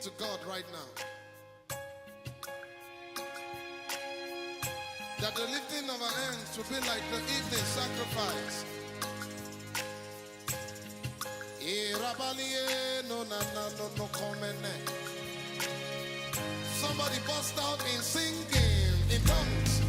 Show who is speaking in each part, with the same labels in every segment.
Speaker 1: to God right now. That the lifting of our hands will be like the evening sacrifice. Somebody bust out in singing in tongues.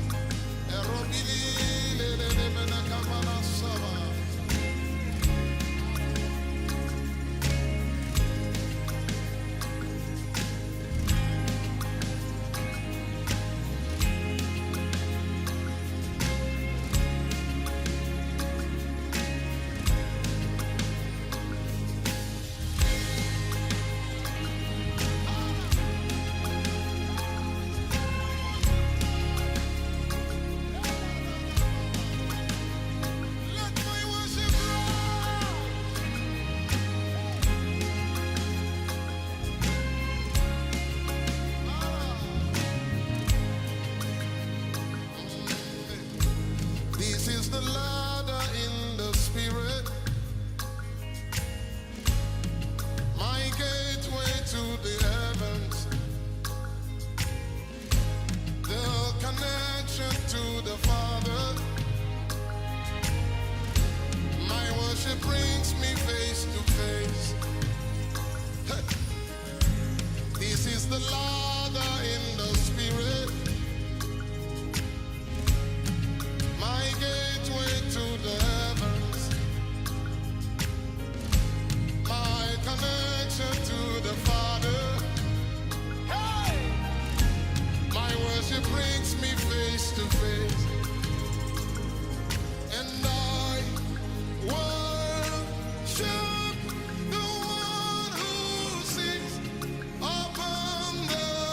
Speaker 1: This is the ladder in the spirit, my gateway to the heavens, the connection to the Father. My worship brings me face to face. This is the ladder in the spirit, my gateway to the heavens, my connection to the Father. Hey! My worship brings me face to face, and I worship the one who sits upon the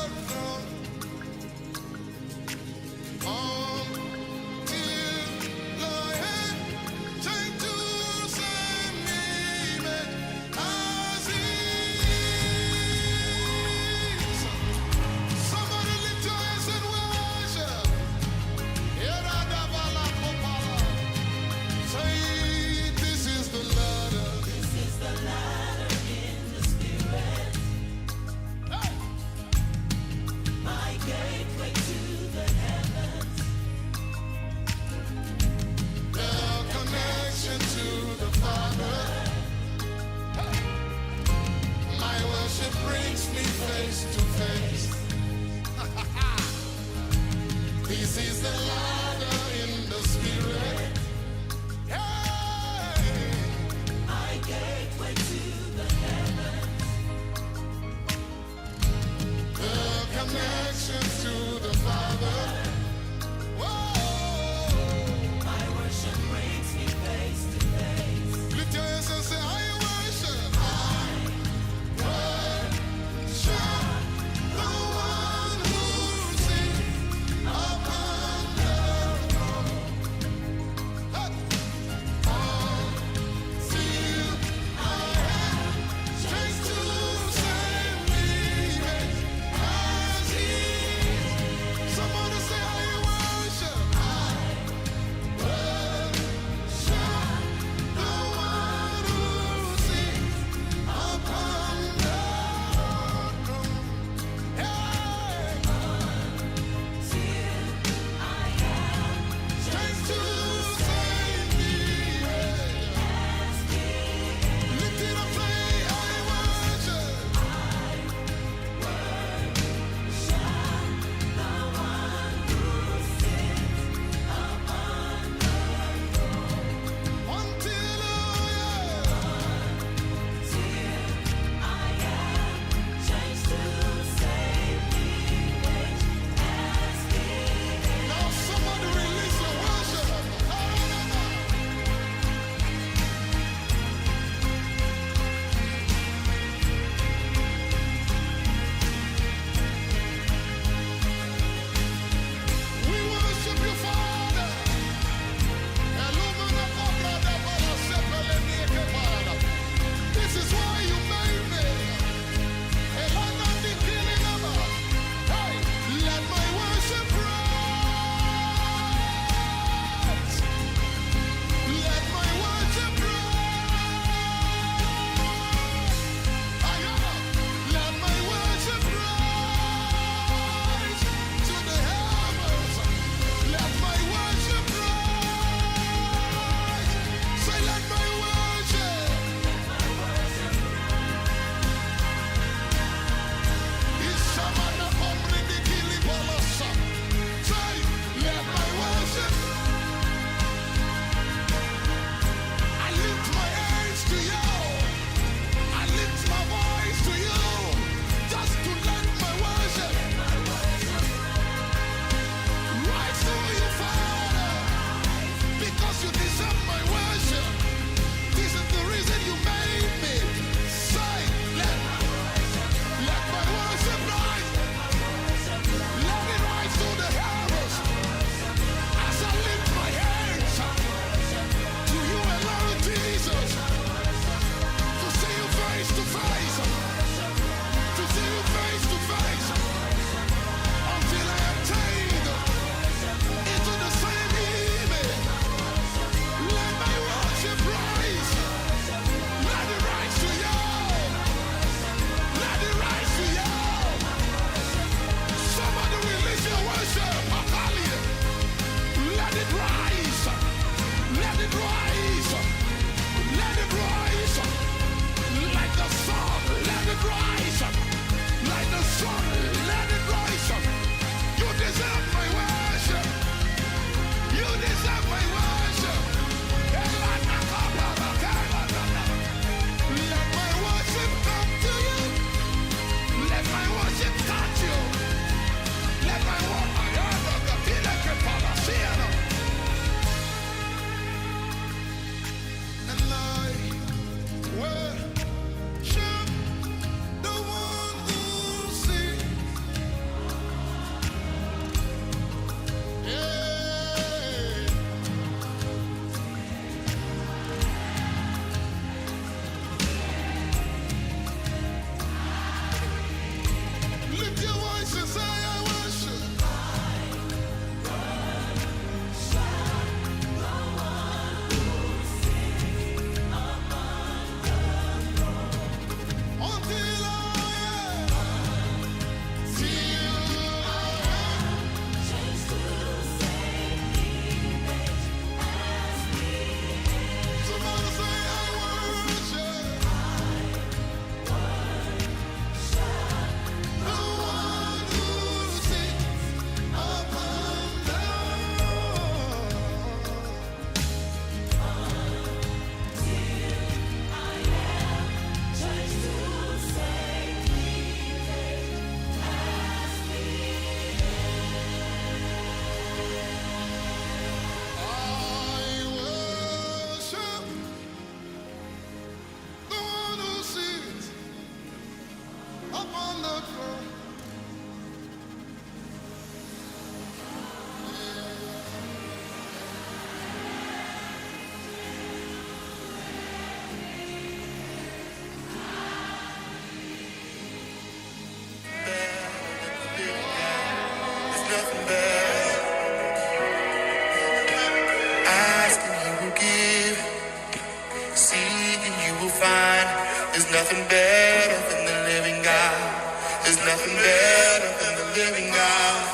Speaker 1: nothing better than the living God. There's nothing better than the living God.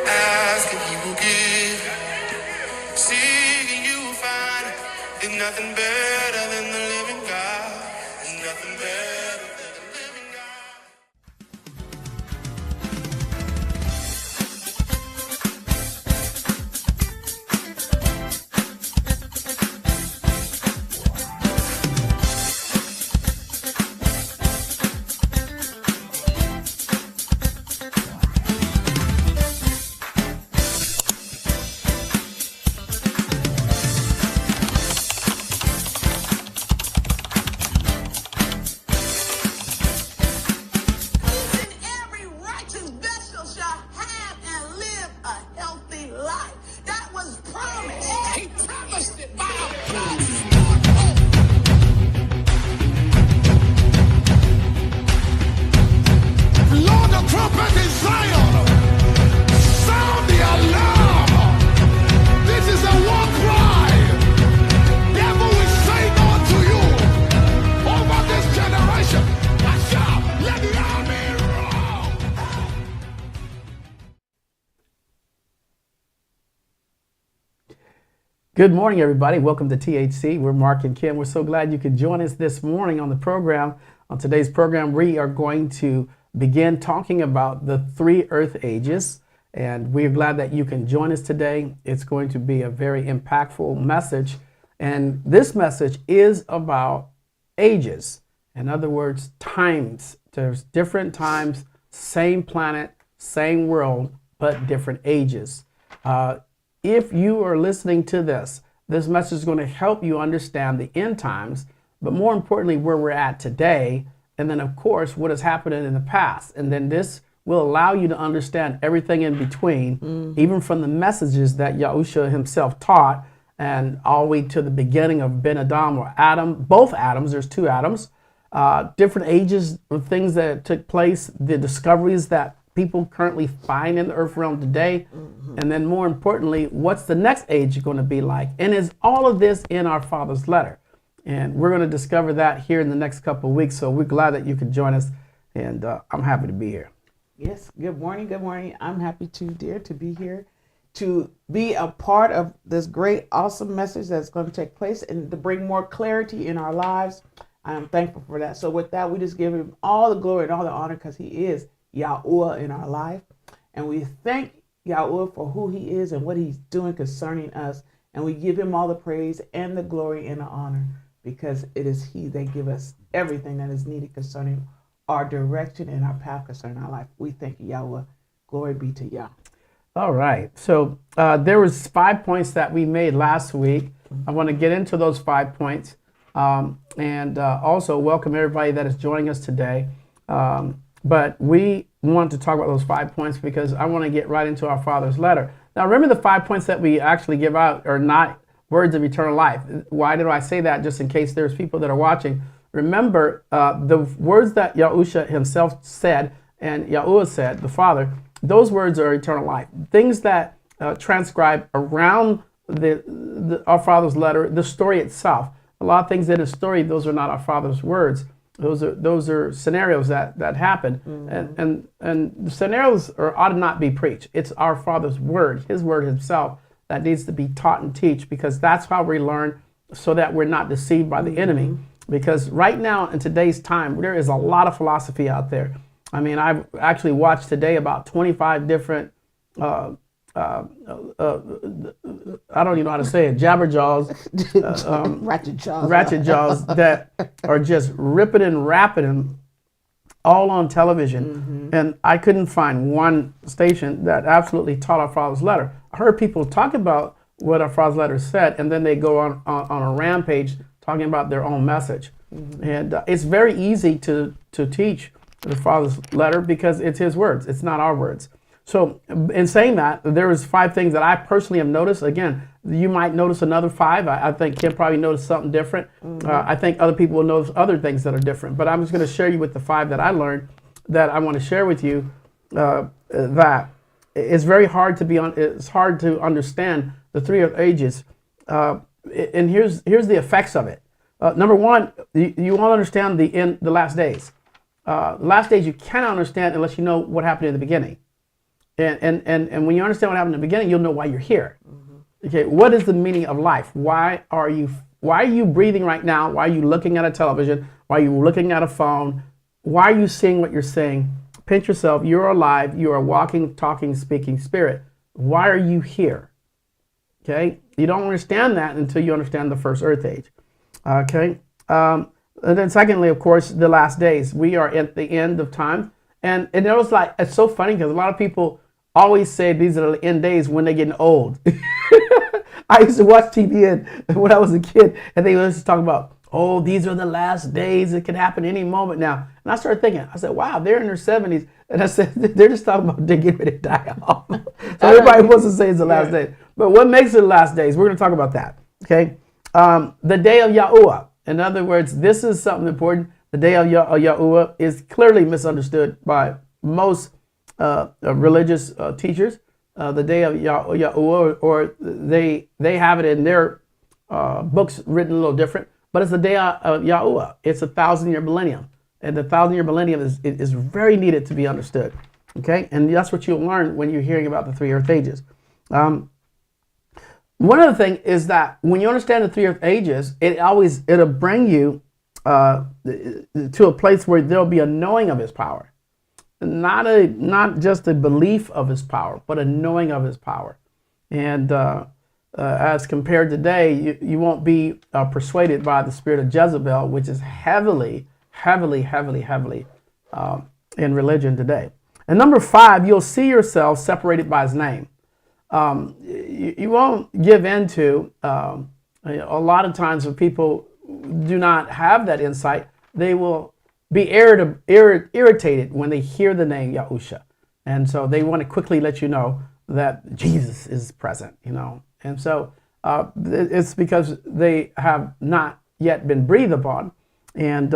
Speaker 1: Ask and he will give. Seek and you will find. There's nothing better than the living God. There's nothing better than the living God.
Speaker 2: Good morning, everybody. Welcome to THC. We're Mark and Kim. We're so glad you could join us this morning on the program. On today's program, we are going to begin talking about the 3 earth ages, and we're glad that you can join us today. It's going to be a very impactful message, and this message is about ages. In other words, times. There's different times, same planet, same world, but different ages. If you are listening to this message is going to help you understand the end times, but more importantly, where we're at today, and then, of course, what has happened in the past. And then this will allow you to understand everything in between, even from the messages that Yahusha himself taught, and all the way to the beginning of Ben Adam or Adam, both Adams, there's 2 Adams, different ages of things that took place, the discoveries that people currently find in the earth realm today, and then more importantly, what's the next age going to be like? And is all of this in our Father's letter? And we're going to discover that here in the next couple of weeks. So we're glad that you could join us, and I'm happy to be here.
Speaker 3: Yes, good morning, good morning. I'm happy to be here, to be a part of this great, awesome message that's going to take place and to bring more clarity in our lives. I am thankful for that. So with that, we just give him all the glory and all the honor because he is YAHUAH in our life. And we thank YAHUAH for who he is and what he's doing concerning us. And we give him all the praise and the glory and the honor because it is he that gives us everything that is needed concerning our direction and our path concerning our life. We thank you, YAHUAH. Glory be to Yah.
Speaker 2: All right. So there was 5 points that we made last week. I want to get into those 5 points and also welcome everybody that is joining us today. But we want to talk about those 5 points because I want to get right into our Father's letter. Now, remember the 5 points that we actually give out are not words of eternal life. Why did I say that? Just in case there's people that are watching. Remember, the words that Yahusha himself said and YAHUAH said, the Father, those words are eternal life. Things that transcribe around our Father's letter, the story itself. A lot of things in the story, those are not our Father's words. Those are scenarios that happen, and the scenarios ought to not be preached. It's our Father's word, His word Himself, that needs to be taught and teach, because that's how we learn, so that we're not deceived by the enemy. Because right now in today's time, there is a lot of philosophy out there. I mean, I've actually watched today about 25 different I don't even know how to say it, jabberjaws, ratchet jaws that are just ripping and rapping all on television. And I couldn't find one station that absolutely taught our Father's letter. I heard people talk about what our Father's letter said, and then they go on a rampage talking about their own message. And it's very easy to teach the Father's letter because it's His words. It's not our words. So in saying that, there was 5 things that I personally have noticed. Again, you might notice another 5. I think Kim probably noticed something different. I think other people will notice other things that are different. But I'm just going to share you with the 5 that I learned that I want to share with you. That it's very hard to it's hard to understand the 3 ages. And here's the effects of it. Number one, you won't understand the last days. The last days you cannot understand unless you know what happened in the beginning. And when you understand what happened in the beginning, you'll know why you're here. Okay, what is the meaning of life? Why are you breathing right now? Why are you looking at a television? Why are you looking at a phone? Why are you seeing what you're seeing? Pinch yourself. You're alive. You are a walking, talking, speaking spirit. Why are you here? Okay, you don't understand that until you understand the first earth age. Okay, and then secondly, of course, the last days. We are at the end of time, and it was like, it's so funny because a lot of people always say these are the end days when they're getting old. I used to watch TV when I was a kid, and they used to talk about, oh, these are the last days. It could happen any moment now. And I started thinking, I said, wow, they're in their 70s. And I said, they're just talking about they're getting ready to die off. So everybody wants to say it's the last days. But what makes it the last days? We're going to talk about that. Okay. The day of YAHUAH. In other words, this is something important. The day of YAHUAH is clearly misunderstood by most religious teachers. The day of YAHUAH, or they have it in their books written a little different. But it's the day of YAHUAH. It's 1,000-year millennium. And the 1,000-year millennium is very needed to be understood. Okay? And that's what you'll learn when you're hearing about the 3 earth ages. One other thing is that when you understand the 3 earth ages, it'll bring you to a place where there'll be a knowing of his power. Not just a belief of his power, but a knowing of his power. And as compared today, you won't be persuaded by the spirit of Jezebel, which is heavily in religion today. And number 5, you'll see yourself separated by his name. You won't give in to, a lot of times when people do not have that insight, they will be irritated when they hear the name Yahusha. And so they want to quickly let you know that Jesus is present, And so it's because they have not yet been breathed upon, and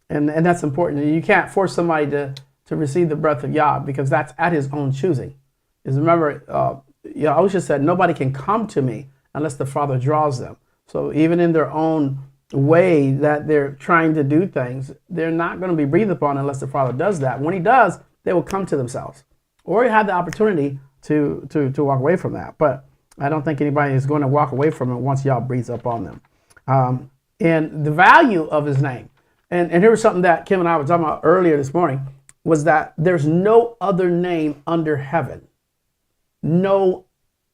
Speaker 2: that's important. You can't force somebody to receive the breath of Yah, because that's at his own choosing. Because remember, Yahusha said, nobody can come to me unless the Father draws them. So even in their own way that they're trying to do things, they're not going to be breathed upon unless the Father does that. When he does, they will come to themselves, or you have the opportunity to walk away from that. But I don't think anybody is going to walk away from it once Yah breathes up on them. And the value of his name, and here was something that Kim and I were talking about earlier this morning, was that there's no other name under heaven. No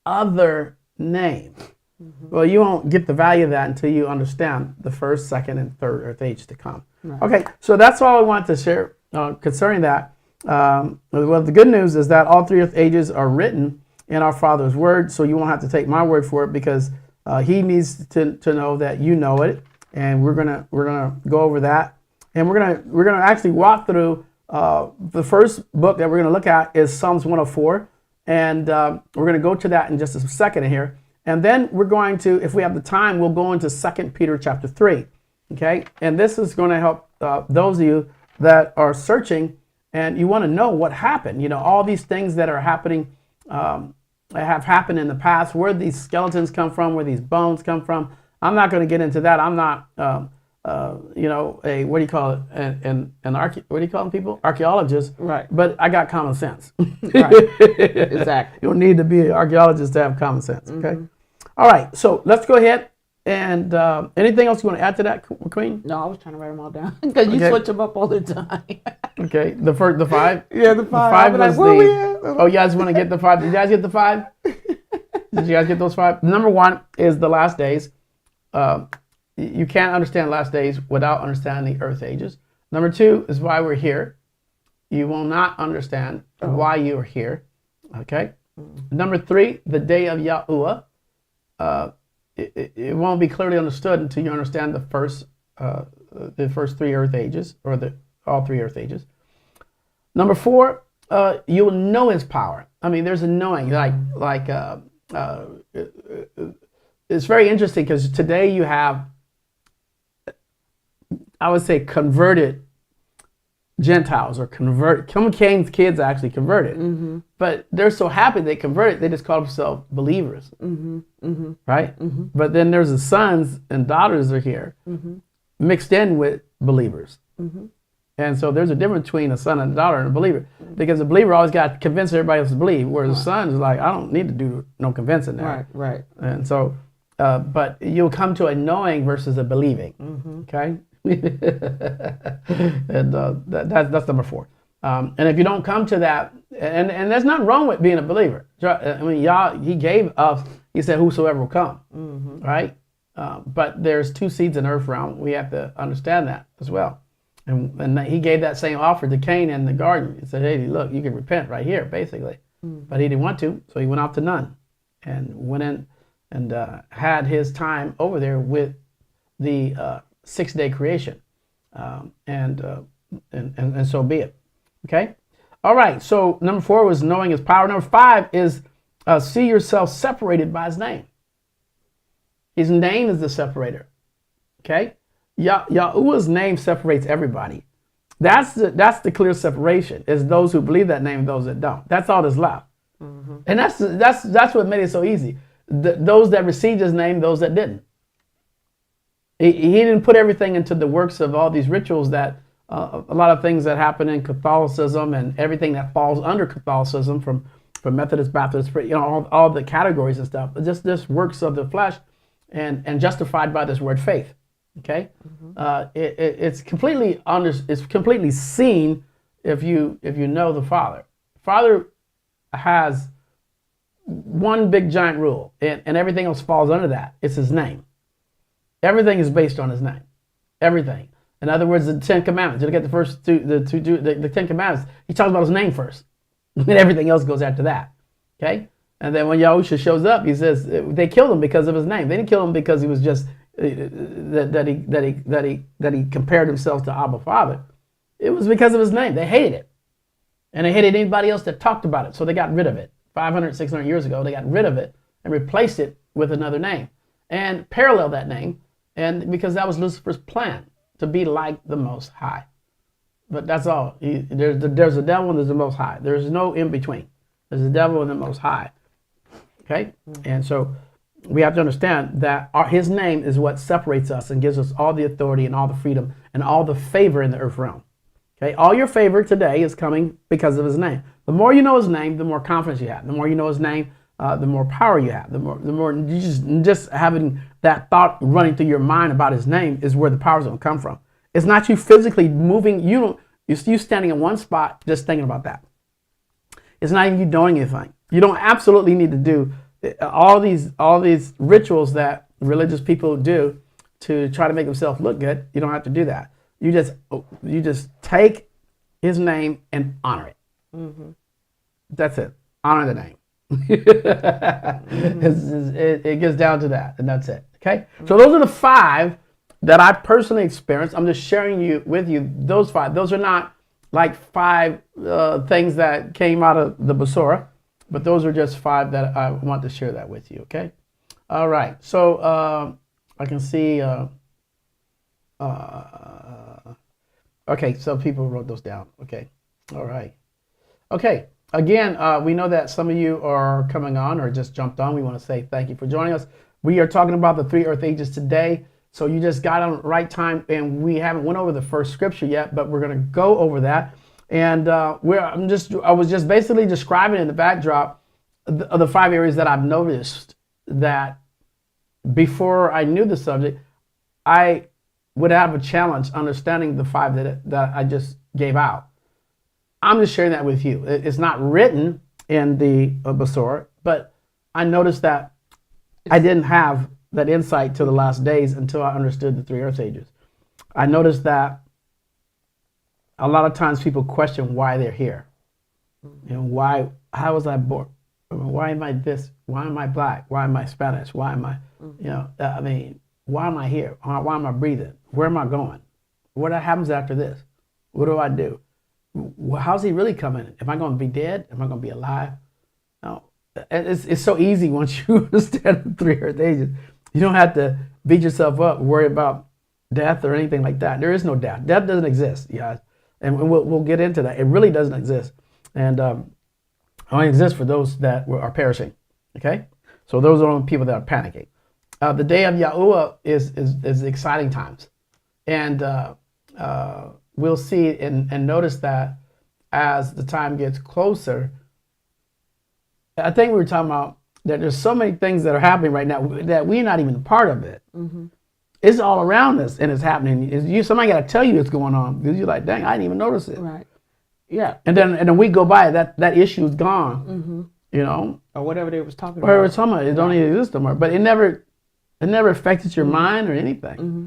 Speaker 2: other name. Mm-hmm. Well, you won't get the value of that until you understand the first, second, and third earth age to come. Right. Okay, so that's all I want to share concerning that. Well, the good news is that all 3 earth ages are written in our Father's word, so you won't have to take my word for it, because he needs to know that you know it, and we're gonna go over that, and we're gonna actually walk through the first book that we're gonna look at is Psalms 104, and we're gonna go to that in just a second here, and then we're going to, if we have the time, we'll go into 2 Peter chapter 3. Okay, and this is going to help those of you that are searching and you want to know what happened. All these things that are happening. Have happened in the past, where these skeletons come from, where these bones come from. I'm not going to get into that. I'm not, a, what do you call it, an what do you call them, people? Archaeologist. Right. But I got common sense. Right. Exactly. You don't need to be an archaeologist to have common sense. Okay. Mm-hmm. All right. So let's go ahead. And anything else you want to add to that, Queen?
Speaker 3: No, I was trying to write them all down because you switch them up all the time.
Speaker 2: Okay, the 5.
Speaker 3: Yeah, the 5. The 5 was
Speaker 2: Oh, you guys want to get the 5? Did you guys get the 5? Did you guys get those 5? Number 1 is the last days. You can't understand last days without understanding the earth ages. Number 2 is why we're here. You will not understand why you are here. Okay. Number 3, the day of YAHUAH. It won't be clearly understood until you understand the first 3 earth ages, or all 3 earth ages. Number 4, you will know his power. I mean, there's a knowing, it's very interesting because today you have, I would say, converted Gentiles, or some Cain's kids actually converted, mm-hmm. but they're so happy they converted, they just call themselves believers, mm-hmm. Mm-hmm. right? Mm-hmm. But then there's the sons and daughters are here, mm-hmm. mixed in with believers. And so there's a difference between a son and a daughter and a believer, because a believer always got to convince everybody else to believe, whereas a son is like, I don't need to do no convincing there.
Speaker 3: Right.
Speaker 2: And so, but you'll come to a knowing versus a believing. Okay. And that's number 4. And if you don't come to that, and there's nothing wrong with being a believer. I mean, he gave us, he said, whosoever will come, right? But there's 2 seeds in the earth realm. We have to understand that as well. And he gave that same offer to Cain in the garden. He said, hey, look, you can repent right here, basically. But he didn't want to, so he went off to none and went in and had his time over there with the 6-day creation. And so be it. Okay? All right, so number 4 was knowing his power. Number 5 is see yourself separated by his name. His name is the separator. Okay? Yahuwah's name separates everybody. That's the clear separation, is those who believe that name and those that don't. That's all that's left. And that's what made it so easy. Those that received his name, those that didn't. He didn't put everything into the works of all these rituals that a lot of things that happen in Catholicism and everything that falls under Catholicism from Methodist, Baptist, all the categories and stuff. Just this works of the flesh and justified by this word faith. Okay, it's completely seen if you know the Father. Father has one big giant rule, and everything else falls under that. It's his name. Everything is based on his name. Everything. In other words, the 10 Commandments. You look at the first the 10 Commandments. He talks about his name first, and everything else goes after that. Okay, and then when Yahusha shows up, he says they killed him because of his name. They didn't kill him because he was just that he compared himself to Abba Father. It was because of his name. They hated it, and they hated anybody else that talked about it. So they got rid of it. 500, 600 years ago, they got rid of it and replaced it with another name and parallel that name, and because that was Lucifer's plan, to be like the Most High. But that's all. There's a devil and there's the Most High. There's no in between. There's the devil and the Most High. Okay, and so we have to understand that his name is what separates us and gives us all the authority and all the freedom and all the favor in the earth realm. Okay, all your favor today is coming because of his name. The more you know his name, the more confidence you have. The more you know his name, the more power you have. The more you just having that thought running through your mind about his name is where the power is going to come from. It's not you physically moving. You standing in one spot just thinking about that. It's not even you doing anything. You don't absolutely need to do all these rituals that religious people do to try to make themselves look good. You don't have to do that. You just take his name and honor it. That's it. Honor the name. It gets down to that, and that's it. Okay. So those are the 5 that I personally experienced. I'm just sharing with you those 5. Those are not like 5 things that came out of the Basora, but those are just 5 that I want to share that with you. Okay. All right. So I can see. Okay. So people wrote those down. Okay. All right. Okay. Again, we know that some of you are coming on or just jumped on. We want to say thank you for joining us. We are talking about the 3 earth ages today. So you just got on the right time, and we haven't went over the first scripture yet, but we're going to go over that. And I was just basically describing in the backdrop the 5 areas that I've noticed that before I knew the subject, I would have a challenge understanding the 5 that I just gave out. I'm just sharing that with you. It's not written in the Basora, but I noticed that I didn't have that insight to the last days until I understood the 3 earth ages. I noticed that a lot of times people question why they're here. How was I born? Why am I this? Why am I black? Why am I Spanish? Why am I, why am I here? Why am I breathing? Where am I going? What happens after this? What do I do? How's he really coming? Am I going to be dead? Am I going to be alive? No. It's so easy once you understand the 3 earth ages. You don't have to beat yourself up, worry about death or anything like that. There is no death. Death doesn't exist, guys. And we'll get into that. It really doesn't exist. And only exists for those that are perishing. Okay? So those are the only people that are panicking. The day of YAHUAH is exciting times. And we'll see and notice that as the time gets closer. I think we were talking about that there's so many things that are happening right now that we're not even a part of it.
Speaker 3: Mm-hmm.
Speaker 2: It's all around us and it's happening. Somebody got to tell you what's going on because you're like, dang, I didn't even notice it.
Speaker 3: Right. Yeah.
Speaker 2: And then a week go by, that issue is gone.
Speaker 3: Mm-hmm.
Speaker 2: You know,
Speaker 3: or whatever they was talking
Speaker 2: or
Speaker 3: about.
Speaker 2: It don't even exist anymore. But it never affected your mind or anything.
Speaker 3: Mm-hmm.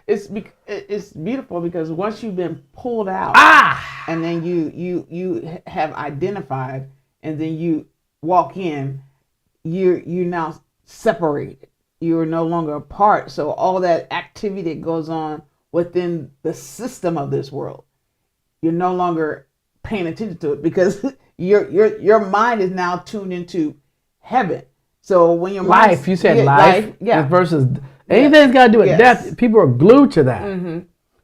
Speaker 3: It's beautiful because once you've been pulled out, and then you have identified, and then you walk in, you're now separated. You're no longer a part. So all that activity that goes on within the system of this world, you're no longer paying attention to it because your mind is now tuned into heaven. So when your
Speaker 2: life, you said life
Speaker 3: yeah,
Speaker 2: versus anything's got to do with death. People are glued to that.
Speaker 3: Mm-hmm.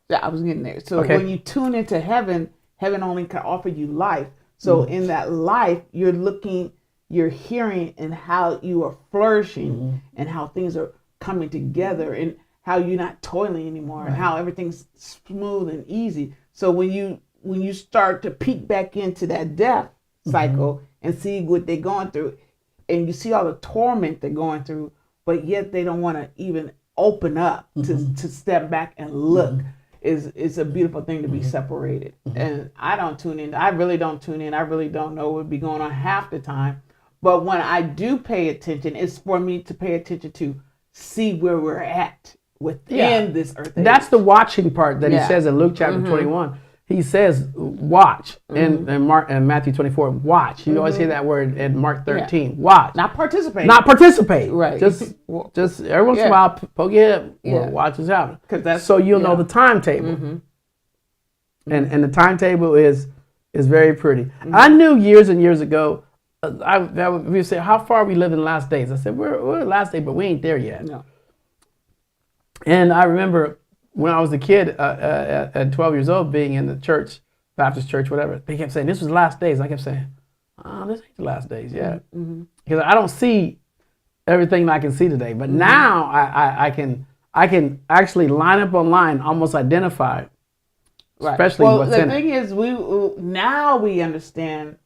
Speaker 3: Yeah, I was getting there. So when you tune into heaven, heaven only can offer you life. So in that life, you're hearing and how you are flourishing and how things are coming together and how you're not toiling anymore and how everything's smooth and easy. So when you start to peek back into that death cycle and see what they're going through, and you see all the torment they're going through, but yet they don't want to even open up to step back and look. It's a beautiful thing to be separated. And I don't tune in. I really don't tune in. I really don't know what would be going on half the time. But when I do pay attention, it's for me to pay attention to see where we're at within this earth age.
Speaker 2: That's the watching part that he says in Luke chapter 21. He says, watch. In Matthew 24, watch. You always hear that word in Mark 13. Watch.
Speaker 3: Not participate.
Speaker 2: Not participate.
Speaker 3: Right.
Speaker 2: Just every once in a while, poke your head. Watch what's happening. So you'll know the timetable. And the timetable is very pretty. I knew years and years ago, we would say, how far we live in the last days? I said, we're in the last day, but we ain't there yet.
Speaker 3: No.
Speaker 2: And I remember when I was a kid at 12 years old, being in the church, Baptist church, whatever, they kept saying, this was the last days. And I kept saying, this ain't the last days yet. Because I don't see everything I can see today. But now I can actually line up online, almost identify, especially what's in it.
Speaker 3: The thing is, we understand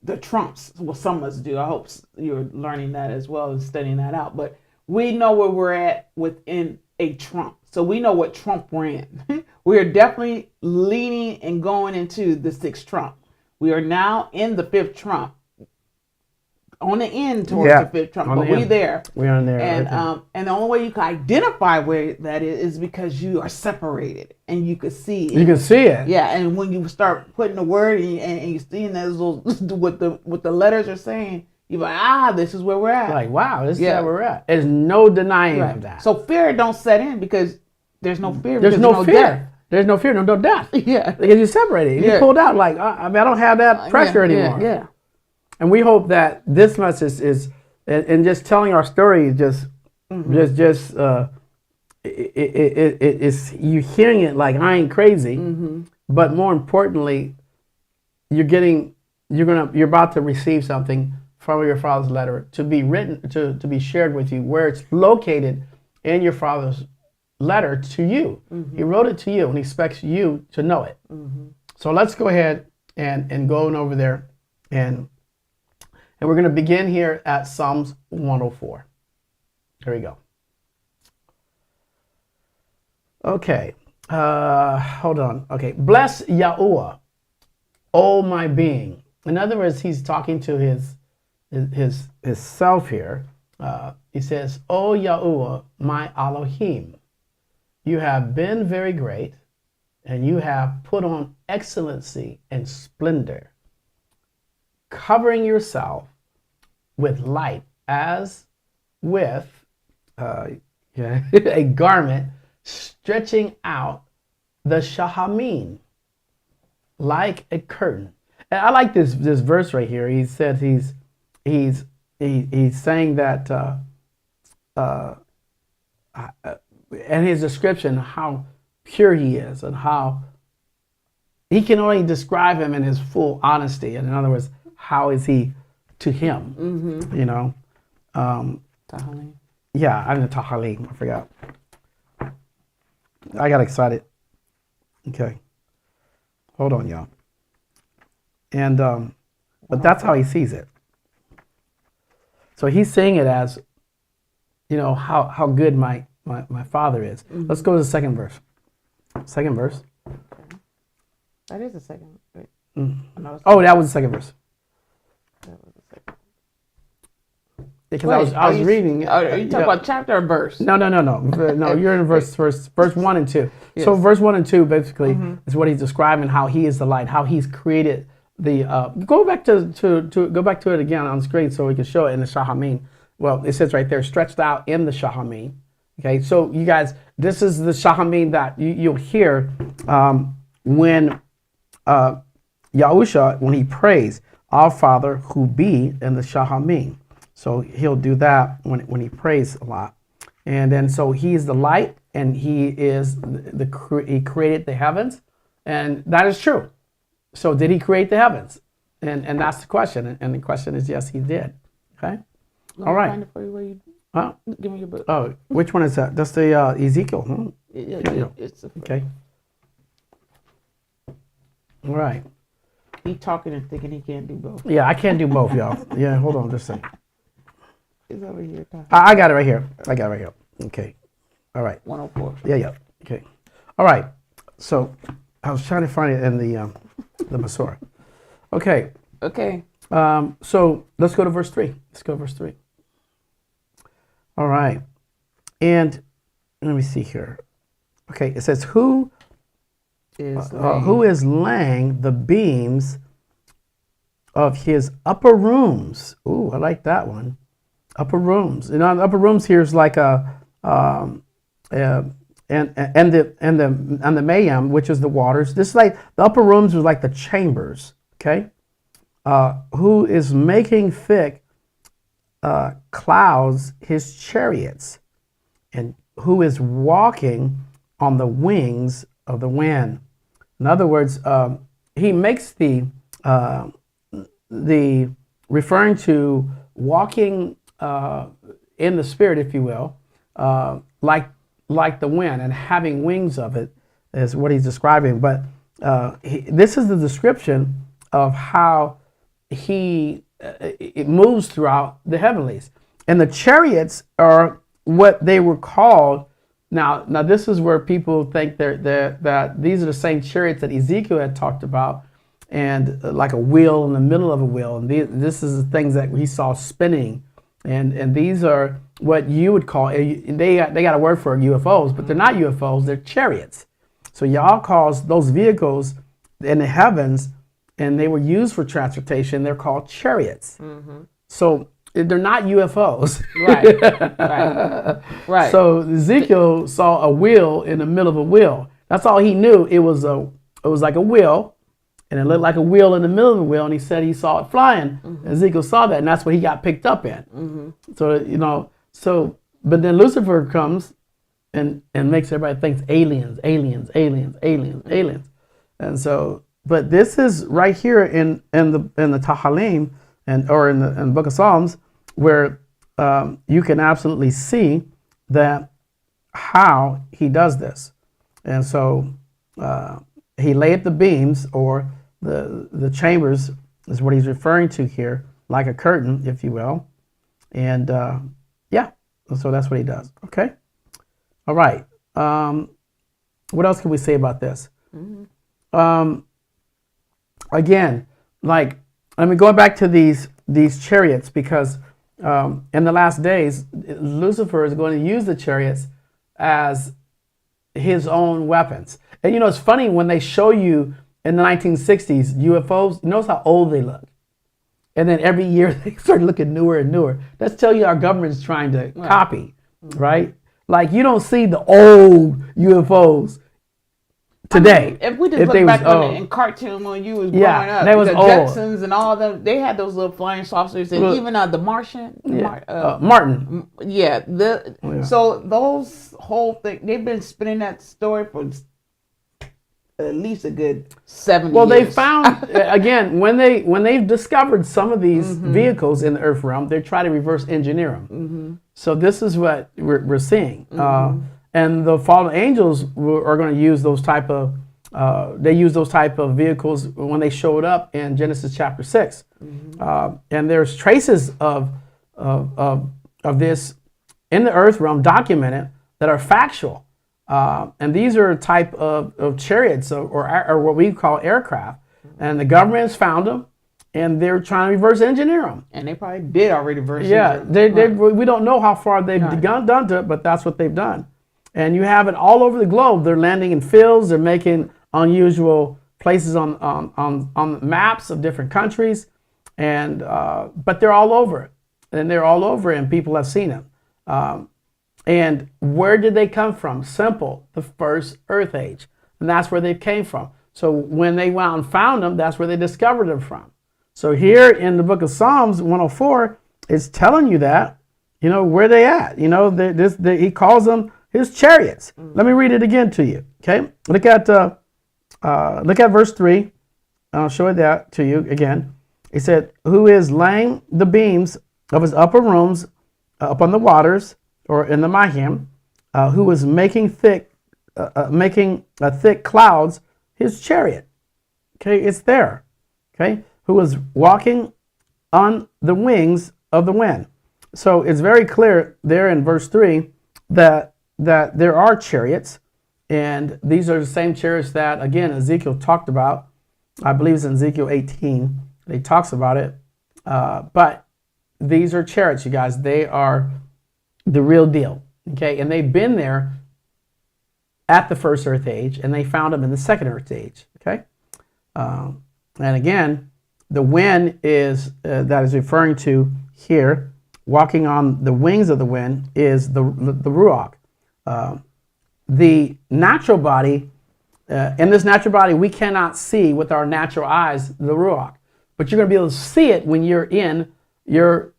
Speaker 3: the trumps. Well, some of us do. I hope you're learning that as well and studying that out. But we know where we're at within a trump. So we know what trump we're in. We are definitely leaning and going into the 6th trump. We are now in the 5th trump. On the end towards the 5th trump, but we're there.
Speaker 2: We're on there.
Speaker 3: And the only way you can identify where that is because you are separated and you can see it.
Speaker 2: You can see it.
Speaker 3: Yeah, and when you start putting the word and you're seeing those little, what the letters are saying, you're like, this is where we're at.
Speaker 2: Like, wow, this is where we're at. There's no denying of that.
Speaker 3: So fear don't set in because there's no fear.
Speaker 2: There's no fear.
Speaker 3: Death.
Speaker 2: There's no fear, no death.
Speaker 3: Yeah.
Speaker 2: Because you're separated. You're pulled out. Like, I don't have that pressure anymore.
Speaker 3: Yeah.
Speaker 2: And we hope that this message is, and just telling our story, it's you're hearing it like I ain't crazy, but more importantly, you're about to receive something from your Father's letter to be written, to be shared with you, where it's located in your Father's letter to you. He wrote it to you and he expects you to know it. So let's go ahead and go on over there and we're going to begin here at Psalms 104. Here we go. Okay. Hold on. Okay. Bless YAHUAH, O my being. In other words, he's talking to his self here. He says, O YAHUAH, my Elohim, you have been very great, and you have put on excellency and splendor, covering yourself with light as with a garment, stretching out the shahamim like a curtain. And I like this verse right here. He said he's saying that and his description how pure he is and how he can only describe him in his full honesty. And in other words, how is he to him? You know,
Speaker 3: Tahalim.
Speaker 2: Yeah, I didn't Tahalim. I forgot. I got excited. Okay. Hold on, y'all. And but that's how he sees it. So he's seeing it as, how good my Father is. Let's go to the second verse. Second verse.
Speaker 3: Okay. That is the second. Wait.
Speaker 2: Oh, that was the second verse.
Speaker 3: That was the second.
Speaker 2: Because I was reading.
Speaker 3: Are you talking about chapter or verse?
Speaker 2: No. No, you're in verse 1 and 2.
Speaker 3: Yes.
Speaker 2: So verse 1 and 2 basically is what he's describing, how he is the light, how he's created the. Go back to it again on the screen so we can show it in the Shahamim. Well, it says right there, stretched out in the Shahamim. Okay, so you guys, this is the Shahamim that you'll hear when Yahusha, when he prays, Our Father who be in the Shahamim. So he'll do that when he prays a lot. And then so he's the light, and he is he created the heavens, and that is true. So did he create the heavens? And that's the question. And the question is, yes, he did. Okay? All right.
Speaker 3: Find it for you where you,
Speaker 2: Huh?
Speaker 3: give me your book.
Speaker 2: Oh, which one is that? That's the Ezekiel. Hmm?
Speaker 3: Yeah, it's the first.
Speaker 2: Okay. All right.
Speaker 3: He talking and thinking he can't do both.
Speaker 2: Yeah, I can't do both, y'all. Yeah, hold on just a second.
Speaker 3: It's over here.
Speaker 2: I got it right here. Okay. All right.
Speaker 3: 104.
Speaker 2: Yeah. Okay. All right. So I was trying to find it in the Masorah. Okay.
Speaker 3: Okay.
Speaker 2: So let's go to verse 3. All right. And let me see here. Okay. It says, who is laying the beams of his upper rooms? Ooh, I like that one. Upper rooms. The upper rooms here is like and the mayam, which is the waters. This is like the upper rooms was like the chambers. Okay. Who is making thick clouds his chariots, and who is walking on the wings of the wind. In other words, he makes the referring to walking in the spirit, if you will, like the wind and having wings of it is what he's describing. But this is the description of how it moves throughout the heavenlies. And the chariots are what they were called. Now this is where people think that these are the same chariots that Ezekiel had talked about, and like a wheel in the middle of a wheel. And this is the things that he saw spinning. And these are what you would call, they got a word for UFOs, but they're not UFOs, they're chariots. So Yah calls those vehicles in the heavens, and they were used for transportation, they're called chariots. Mm-hmm. So they're not UFOs. Right. So Ezekiel saw a wheel in the middle of a wheel. That's all he knew. It was like a wheel, and it looked like a wheel in the middle of the wheel, and he said he saw it flying. Mm-hmm. Ezekiel saw that, and that's what he got picked up in. Mm-hmm. So but then Lucifer comes and makes everybody think aliens. And so, but this is right here in the Tahalim or in the Book of Psalms, where you can absolutely see that how he does this. And so he laid the beams, or the chambers is what he's referring to here, like a curtain, if you will. And so that's what he does. Okay. All right. What else can we say about this? Mm-hmm. Again, like, I mean, going back to these chariots, because in the last days, Lucifer is going to use the chariots as his own weapons. And it's funny when they show you in the 1960s UFOs, notice how old they look. And then every year they start looking newer and newer. That's tell you our government's trying to copy, right? Like, you don't see the old UFOs today.
Speaker 3: I mean, if we just look back in cartoon when you was growing up,
Speaker 2: they was
Speaker 3: the
Speaker 2: old.
Speaker 3: Jetsons and all of them, they had those little flying saucers, and even the Martian,
Speaker 2: Martin.
Speaker 3: So those whole thing, they've been spinning that story for at least a good 70 years.
Speaker 2: Well, they found again when they've discovered some of these vehicles in the earth realm, they try to reverse engineer them. Mm-hmm. So this is what we're seeing, And the fallen angels are going to use those type of they use those type of vehicles when they showed up in Genesis chapter 6. And there's traces of this in the earth realm documented that are factual. And these are a type of chariots or what we call aircraft. And the government's found them, and they're trying to reverse engineer them.
Speaker 3: And they probably did already reverse
Speaker 2: engineer. We don't know how far they've done to it, but that's what they've done. And you have it all over the globe. They're landing in fields. They're making unusual places on maps of different countries, and but they're all over it, and they're all over it, and people have seen them. And where did they come from? Simple, the first earth age, and that's where they came from. So when they went out and found them, that's where they discovered them from. So here in the book of Psalms 104, it's telling you that, where they at. He calls them his chariots. Let me read it again to you. Okay, look at verse 3. I'll show you that to you again. He said, "Who is laying the beams of his upper rooms upon the waters, or in the Mahim, who is making thick clouds his chariot." Okay, it's there. Okay, who is walking on the wings of the wind. So it's very clear there in verse 3 that there are chariots, and these are the same chariots that, again, Ezekiel talked about. I believe it's in Ezekiel 18. He talks about it. But these are chariots, you guys. They are the real deal. Okay, and they've been there at the first earth age, and they found them in the second earth age. Okay, and again, the wind is that is referring to here, walking on the wings of the wind, is the Ruach. The natural body, in this natural body, we cannot see with our natural eyes the Ruach, but you're going to be able to see it when you're in your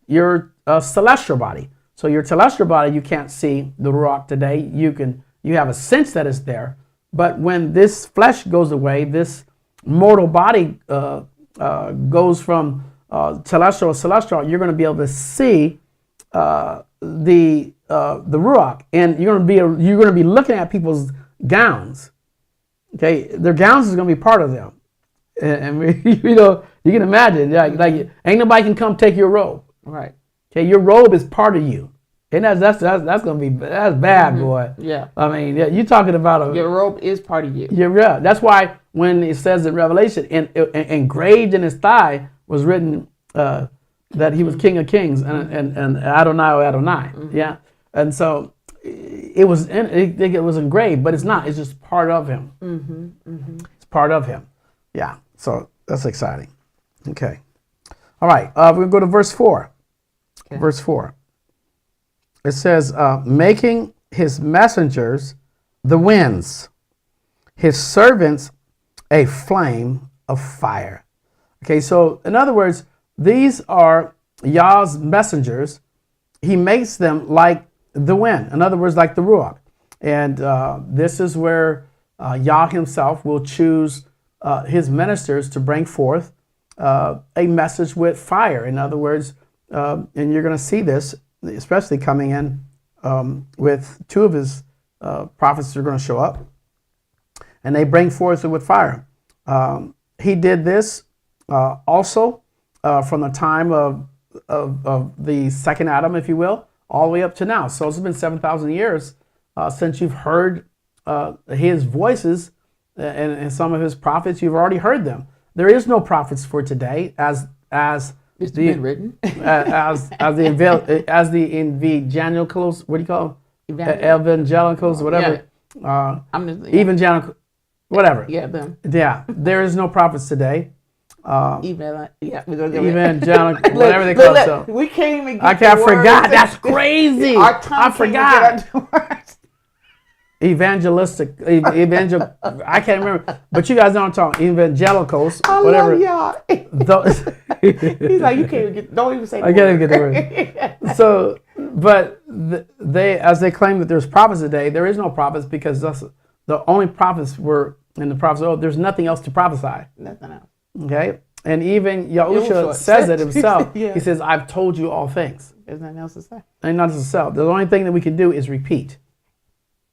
Speaker 2: celestial body. So your celestial body, you can't see the Ruach today. You have a sense that it's there, but when this flesh goes away, this mortal body goes from celestial to celestial, you're going to be able to see the Ruach, and you're going to be looking at people's gowns. Okay, their gowns is going to be part of them, and you can imagine, like ain't nobody can come take your robe.
Speaker 3: Right.
Speaker 2: Okay, your robe is part of you, and that's going to be bad, boy.
Speaker 3: Yeah.
Speaker 2: I mean, you're talking about
Speaker 3: your robe is part of you.
Speaker 2: Yeah. That's why when it says in Revelation, engraved in his thigh was written that he was King of Kings and Adonai. Yeah, and so it was engraved, but it's not. It's just part of him. It's part of him. Yeah. So that's exciting. Okay. All right. We're gonna go to verse 4. Okay. Verse 4. It says, "Making his messengers the winds, his servants a flame of fire." Okay. So in other words, these are Yah's messengers. He makes them like the wind. In other words, like the Ruach. And this is where Yah himself will choose his ministers to bring forth a message with fire. In other words, and you're going to see this, especially coming in with two of his prophets that are going to show up. And they bring forth it with fire. He did this also from the time of the second Adam, if you will, all the way up to now. So it's been 7,000 years since you've heard his voices and some of his prophets. You've already heard them. There is no prophets for today, as
Speaker 3: it's been written
Speaker 2: as the evangelicals. What do you call them? Evangelicals, whatever.
Speaker 3: Yeah.
Speaker 2: Evangelical, whatever.
Speaker 3: Yeah, them.
Speaker 2: Yeah, there is no prophets today.
Speaker 3: Evangelical,
Speaker 2: whatever they call themselves.
Speaker 3: We can't even get
Speaker 2: I forgot. That's crazy.
Speaker 3: I
Speaker 2: forgot. Evangelistic, I can't remember. But you guys know what I'm talking. Evangelicals, whatever.
Speaker 3: Love y'all. He's like, you can't even get. Don't even say.
Speaker 2: I can't even get the word. So, but they, as they claim that there's prophets today, there is no prophets because the only prophets were in the prophets. Oh, there's nothing else to prophesy.
Speaker 3: Nothing else.
Speaker 2: Okay, and even Yahusha says it himself. Yeah. He says, "I've told you all things."
Speaker 3: There's nothing else to say.
Speaker 2: Ain't nothing else to say. The only thing that we can do is repeat.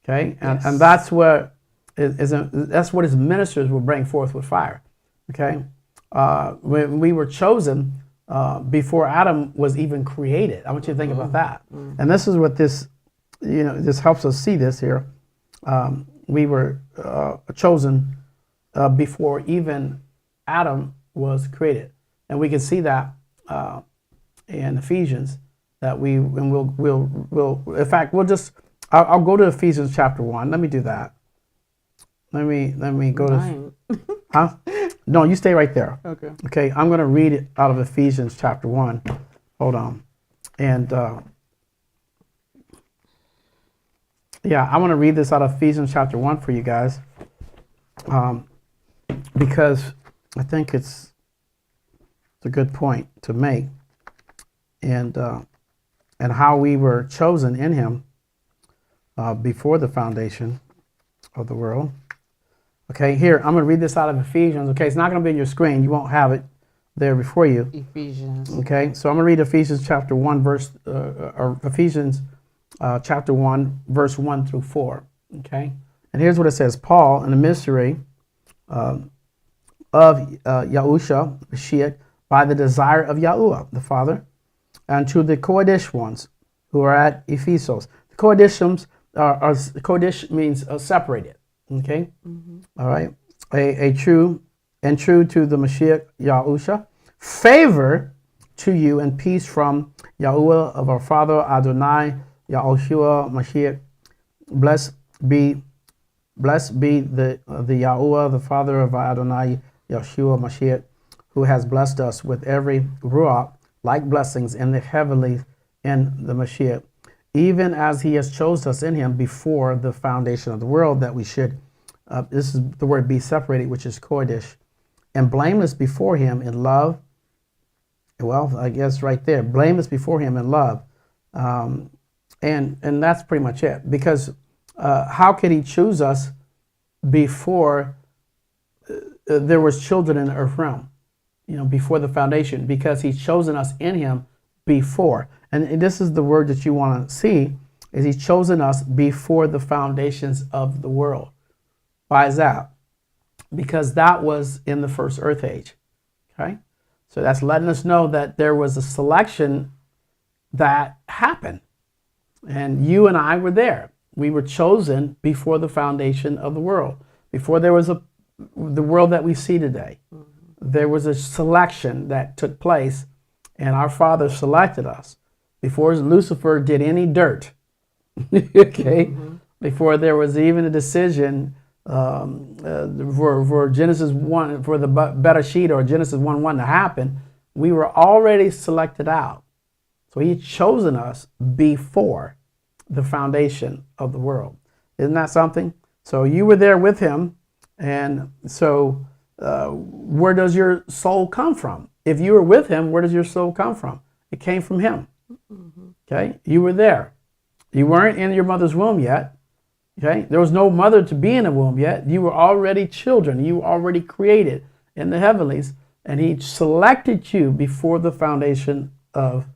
Speaker 2: Okay, and
Speaker 3: Yes.
Speaker 2: and that's what that's what his ministers will bring forth with fire. Okay, when we were chosen before Adam was even created. I want you to think about that. And this is what this, this helps us see this here. We were chosen before even Adam was created, and we can see that in Ephesians. That we'll in fact we'll just I'll go to Ephesians chapter 1. Let me do that. Let me go to huh? No, you stay right there.
Speaker 3: Okay.
Speaker 2: Okay, I'm going to read it out of Ephesians chapter 1. Hold on. And yeah, I want to read this out of Ephesians chapter 1 for you guys. Because I think it's a good point to make. And how we were chosen in him before the foundation of the world. Okay, here, I'm going to read this out of Ephesians. Okay, it's not going to be on your screen. You won't have it there before you.
Speaker 3: Ephesians.
Speaker 2: Okay, so I'm going to read Ephesians chapter 1, Ephesians chapter 1, verse 1 through 4. Okay, and here's what it says. Paul, in the mystery of Yahusha Hamashiach, by the desire of YAHUAH, the Father, and to the Kodesh ones who are at Ephesus. The Kodeshums Kodesh means separated. Okay, all right. A true to the Mashiach Yahusha, favor to you and peace from YAHUAH of our Father Adonai Yahusha Hamashiach. Blessed be the YAHUAH, the Father of Adonai Yahusha Hamashiach, who has blessed us with every ruach like blessings in the heavenly in the Mashiach, even as he has chosen us in him before the foundation of the world, that we should, this is the word be separated, which is Kodesh, and blameless before him in love. Well, I guess right there, blameless before him in love. And that's pretty much it. Because how could he choose us before there was children in the earth realm? Before the foundation, because he's chosen us in him before. And this is the word that you want to see, is he's chosen us before the foundations of the world. Why is that? Because that was in the first earth age. Okay? So that's letting us know that there was a selection that happened. And you and I were there. We were chosen before the foundation of the world. Before there was the world that we see today. There was a selection that took place, and our Father selected us before Lucifer did any dirt. Okay, before there was even a decision for Genesis 1, for the better sheet or Genesis 1:1 to happen, we were already selected out. So he's chosen us before the foundation of the world. Isn't that something? So you were there with him, and so where does your soul come from? If you were with him, where does your soul come from? It came from him. Okay, you were there. You weren't in your mother's womb yet. Okay, there was no mother to be in a womb yet. You were already children. You were already created in the heavenlies, and he selected you before the foundation of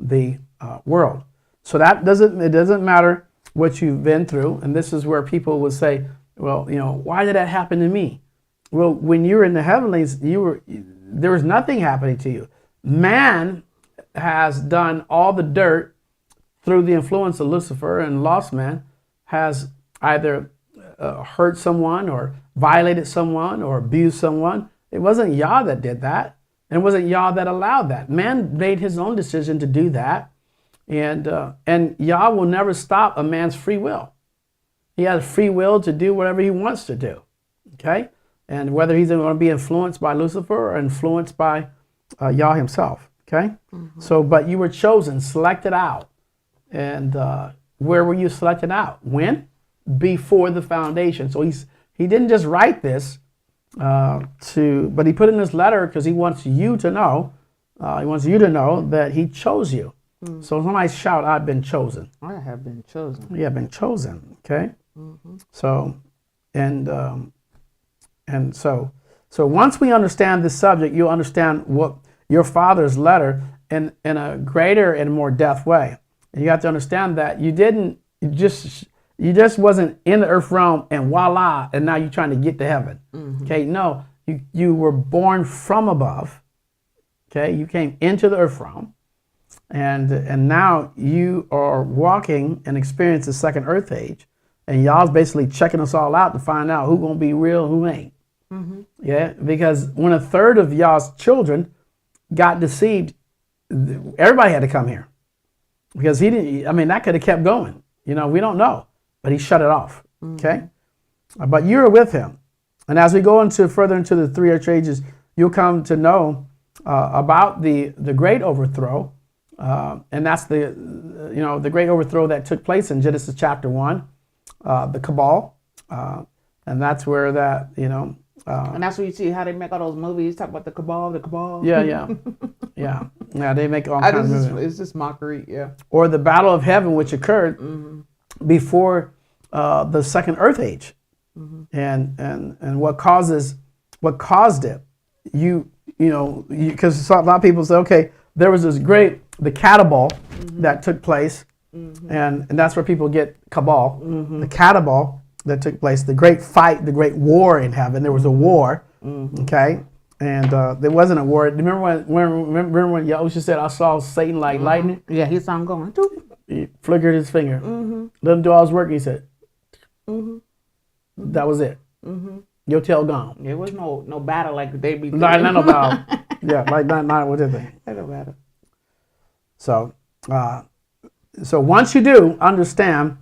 Speaker 2: the world. So it doesn't matter what you've been through, and this is where people would say, well, why did that happen to me? Well, when you were in the heavenlies, there was nothing happening to you. Man has done all the dirt through the influence of Lucifer, and lost man has either hurt someone or violated someone or abused someone. It wasn't Yah that did that, and it wasn't Yah that allowed that. Man made his own decision to do that, and Yah will never stop a man's free will. He has free will to do whatever he wants to do. Okay. And whether he's going to be influenced by Lucifer or influenced by Yah himself, okay? So, but you were chosen, selected out. And where were you selected out? When? Before the foundation. So he didn't just write this but he put in this letter because he wants you to know, that he chose you. So somebody shout, I've been chosen.
Speaker 3: I have been chosen.
Speaker 2: You have been chosen, okay? So, and so once we understand this subject, you'll understand what your Father's letter in a greater and more depth way. And you have to understand that you didn't just You just wasn't in the earth realm and voila, and now you're trying to get to heaven. Okay, no, you were born from above. Okay, you came into the earth realm, and now you are walking and experience the second earth age, and y'all's basically checking us all out to find out who gonna be real and who ain't. Yeah, because when a third of y'all's children got deceived, everybody had to come here because he didn't. I mean, that could have kept going. We don't know, but he shut it off. Okay, but you're with him, and as we go further into the three earth ages, you'll come to know about the great overthrow, and that's the great overthrow that took place in Genesis chapter 1, the cabal, and that's where that
Speaker 3: and that's where you see how they make all those movies, talk about the cabal.
Speaker 2: Yeah, they make all kinds of movies.
Speaker 3: It's just mockery, yeah.
Speaker 2: Or the battle of heaven, which occurred before the second earth age, and what caused it, because a lot of people say, okay, there was the catable that took place, and that's where people get cabal, the catable that took place, the great fight, the great war in heaven. There was a war, okay, and there wasn't a war. Remember when Yahusha said, "I saw Satan like lightning"?
Speaker 3: Yeah, he saw him going.
Speaker 2: He flickered his finger, let him do all his work. He said, "That was it. Your tail gone."
Speaker 3: There was no battle like they be.
Speaker 2: Not no battle. Yeah, like not what did they?
Speaker 3: No battle.
Speaker 2: So once you do understand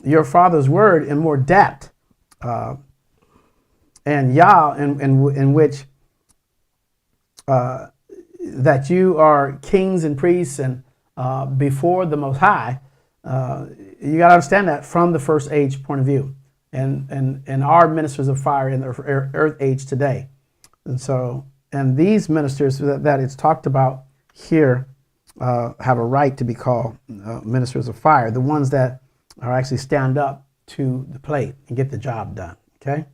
Speaker 2: your Father's word in more depth, and Yah in which that you are kings and priests and before the Most High, you got to understand that from the first age point of view, and our ministers of fire in the earth age today, and these ministers that it's talked about here have a right to be called ministers of fire, the ones that are actually stand up to the plate and get the job done. Okay.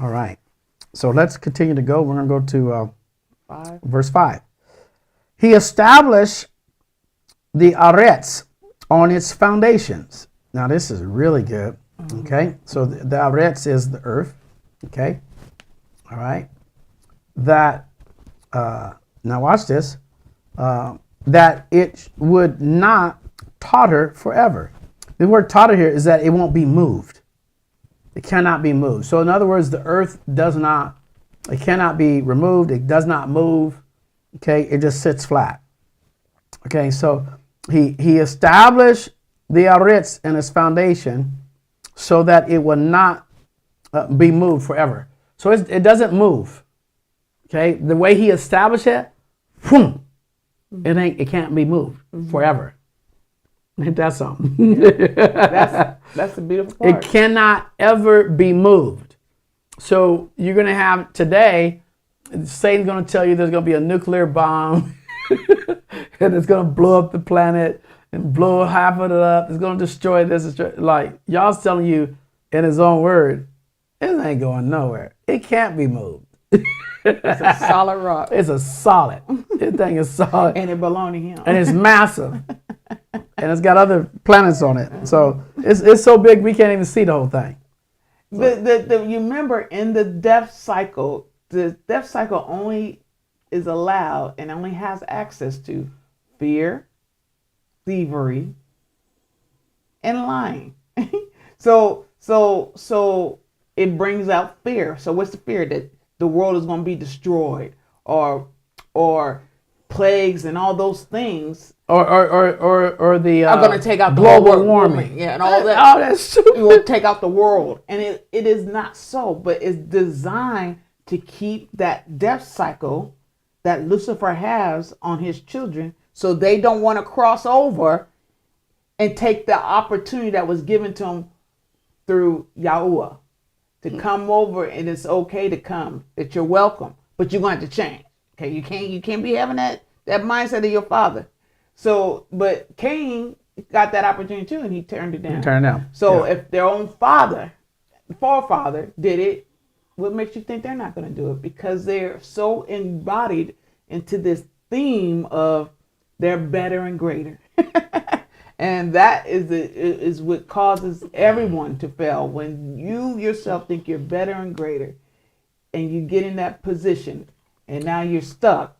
Speaker 2: All right. So let's continue to go. We're going to go to verse 5. He established the Aretz on its foundations. Now this is really good. Okay. So the Aretz is the earth. Okay. All right. That now watch this. That it would not totter forever. The word totter here is that it won't be moved. It cannot be moved. So in other words, the earth it cannot be removed. It does not move. Okay, it just sits flat. Okay, so he established the Aretz in its foundation so that it will not be moved forever. So it doesn't move. Okay, the way he established it, boom, it can't be moved forever. Ain't that something?
Speaker 3: That's the beautiful part.
Speaker 2: It cannot ever be moved. So you're going to have today, Satan's going to tell you there's going to be a nuclear bomb and it's going to blow up the planet and blow half of it up. It's going to destroy this. Like y'all's telling you in his own word, it ain't going nowhere. It can't be moved.
Speaker 3: It's a solid rock.
Speaker 2: It's a solid. This thing is solid.
Speaker 3: And it belongs to him.
Speaker 2: And it's massive. And it's got other planets on it. So it's so big we can't even see the whole thing.
Speaker 3: You remember in the death cycle only is allowed and only has access to fear, thievery, and lying. So it brings out fear. So what's the fear? That the world is going to be destroyed, or plagues and all those things.
Speaker 2: Or the
Speaker 3: are going to take out the
Speaker 2: global warming.
Speaker 3: Yeah, and all that.
Speaker 2: Oh, that's true.
Speaker 3: It will take out the world. And it is not so, but it's designed to keep that death cycle that Lucifer has on his children, so they don't want to cross over and take the opportunity that was given to them through Yahuwah to come over, and it's okay to come, that you're welcome, but you're going to have to change. Okay, you can't be having that mindset of your father. So, but Cain got that opportunity too, and he turned it down. So if their own forefather did it, what makes you think they're not going to do it? Because they're so embodied into this theme of they're better and greater. And that is what causes everyone to fail. When you yourself think you're better and greater, and you get in that position, and now you're stuck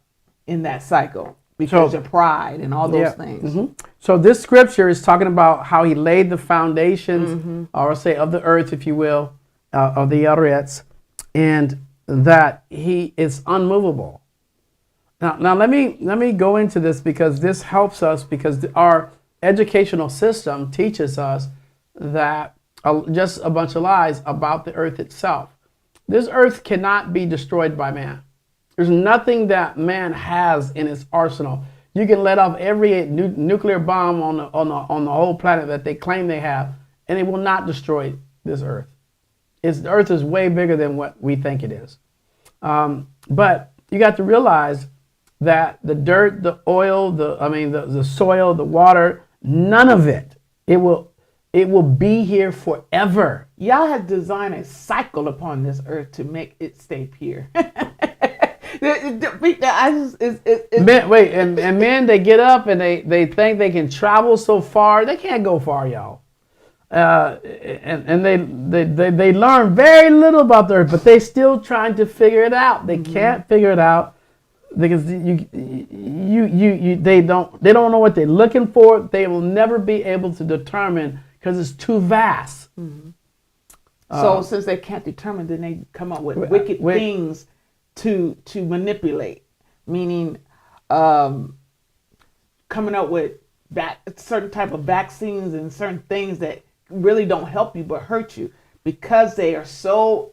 Speaker 3: in that cycle because of pride and all those things.
Speaker 2: Mm-hmm. So this scripture is talking about how he laid the foundations, or say of the earth, if you will, of the Yaretz, and that he is unmovable. Now let me go into this because this helps us, because our educational system teaches us that just a bunch of lies about the earth itself. This earth cannot be destroyed by man. There's nothing that man has in his arsenal. You can let off every nuclear bomb on the whole planet that they claim they have, and it will not destroy this earth. The earth is way bigger than what we think it is. But you got to realize that the dirt, the oil, the soil, the water, none of it, it will be here forever.
Speaker 3: Y'all have designed a cycle upon this earth to make it stay pure.
Speaker 2: Men, they get up and they think they can travel so far. They can't go far, y'all. And they learn very little about the earth, but they still trying to figure it out. They can't figure it out because they don't know what they're looking for. They will never be able to determine because it's too vast.
Speaker 3: So since they can't determine, then they come up with wicked things to manipulate, meaning coming up with certain type of vaccines and certain things that really don't help you but hurt you, because they are so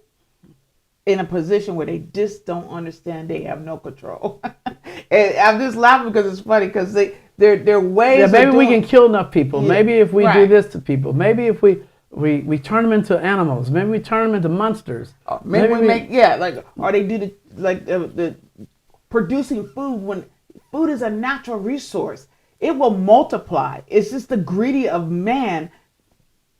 Speaker 3: in a position where they just don't understand they have no control. And I'm just laughing because it's funny, because their ways.
Speaker 2: Yeah, maybe we can kill enough people. Yeah, maybe if we do this to people. Maybe if we turn them into animals. Maybe we turn them into monsters.
Speaker 3: Maybe we make or they do the producing food, when food is a natural resource. It will multiply. It's just the greedy of man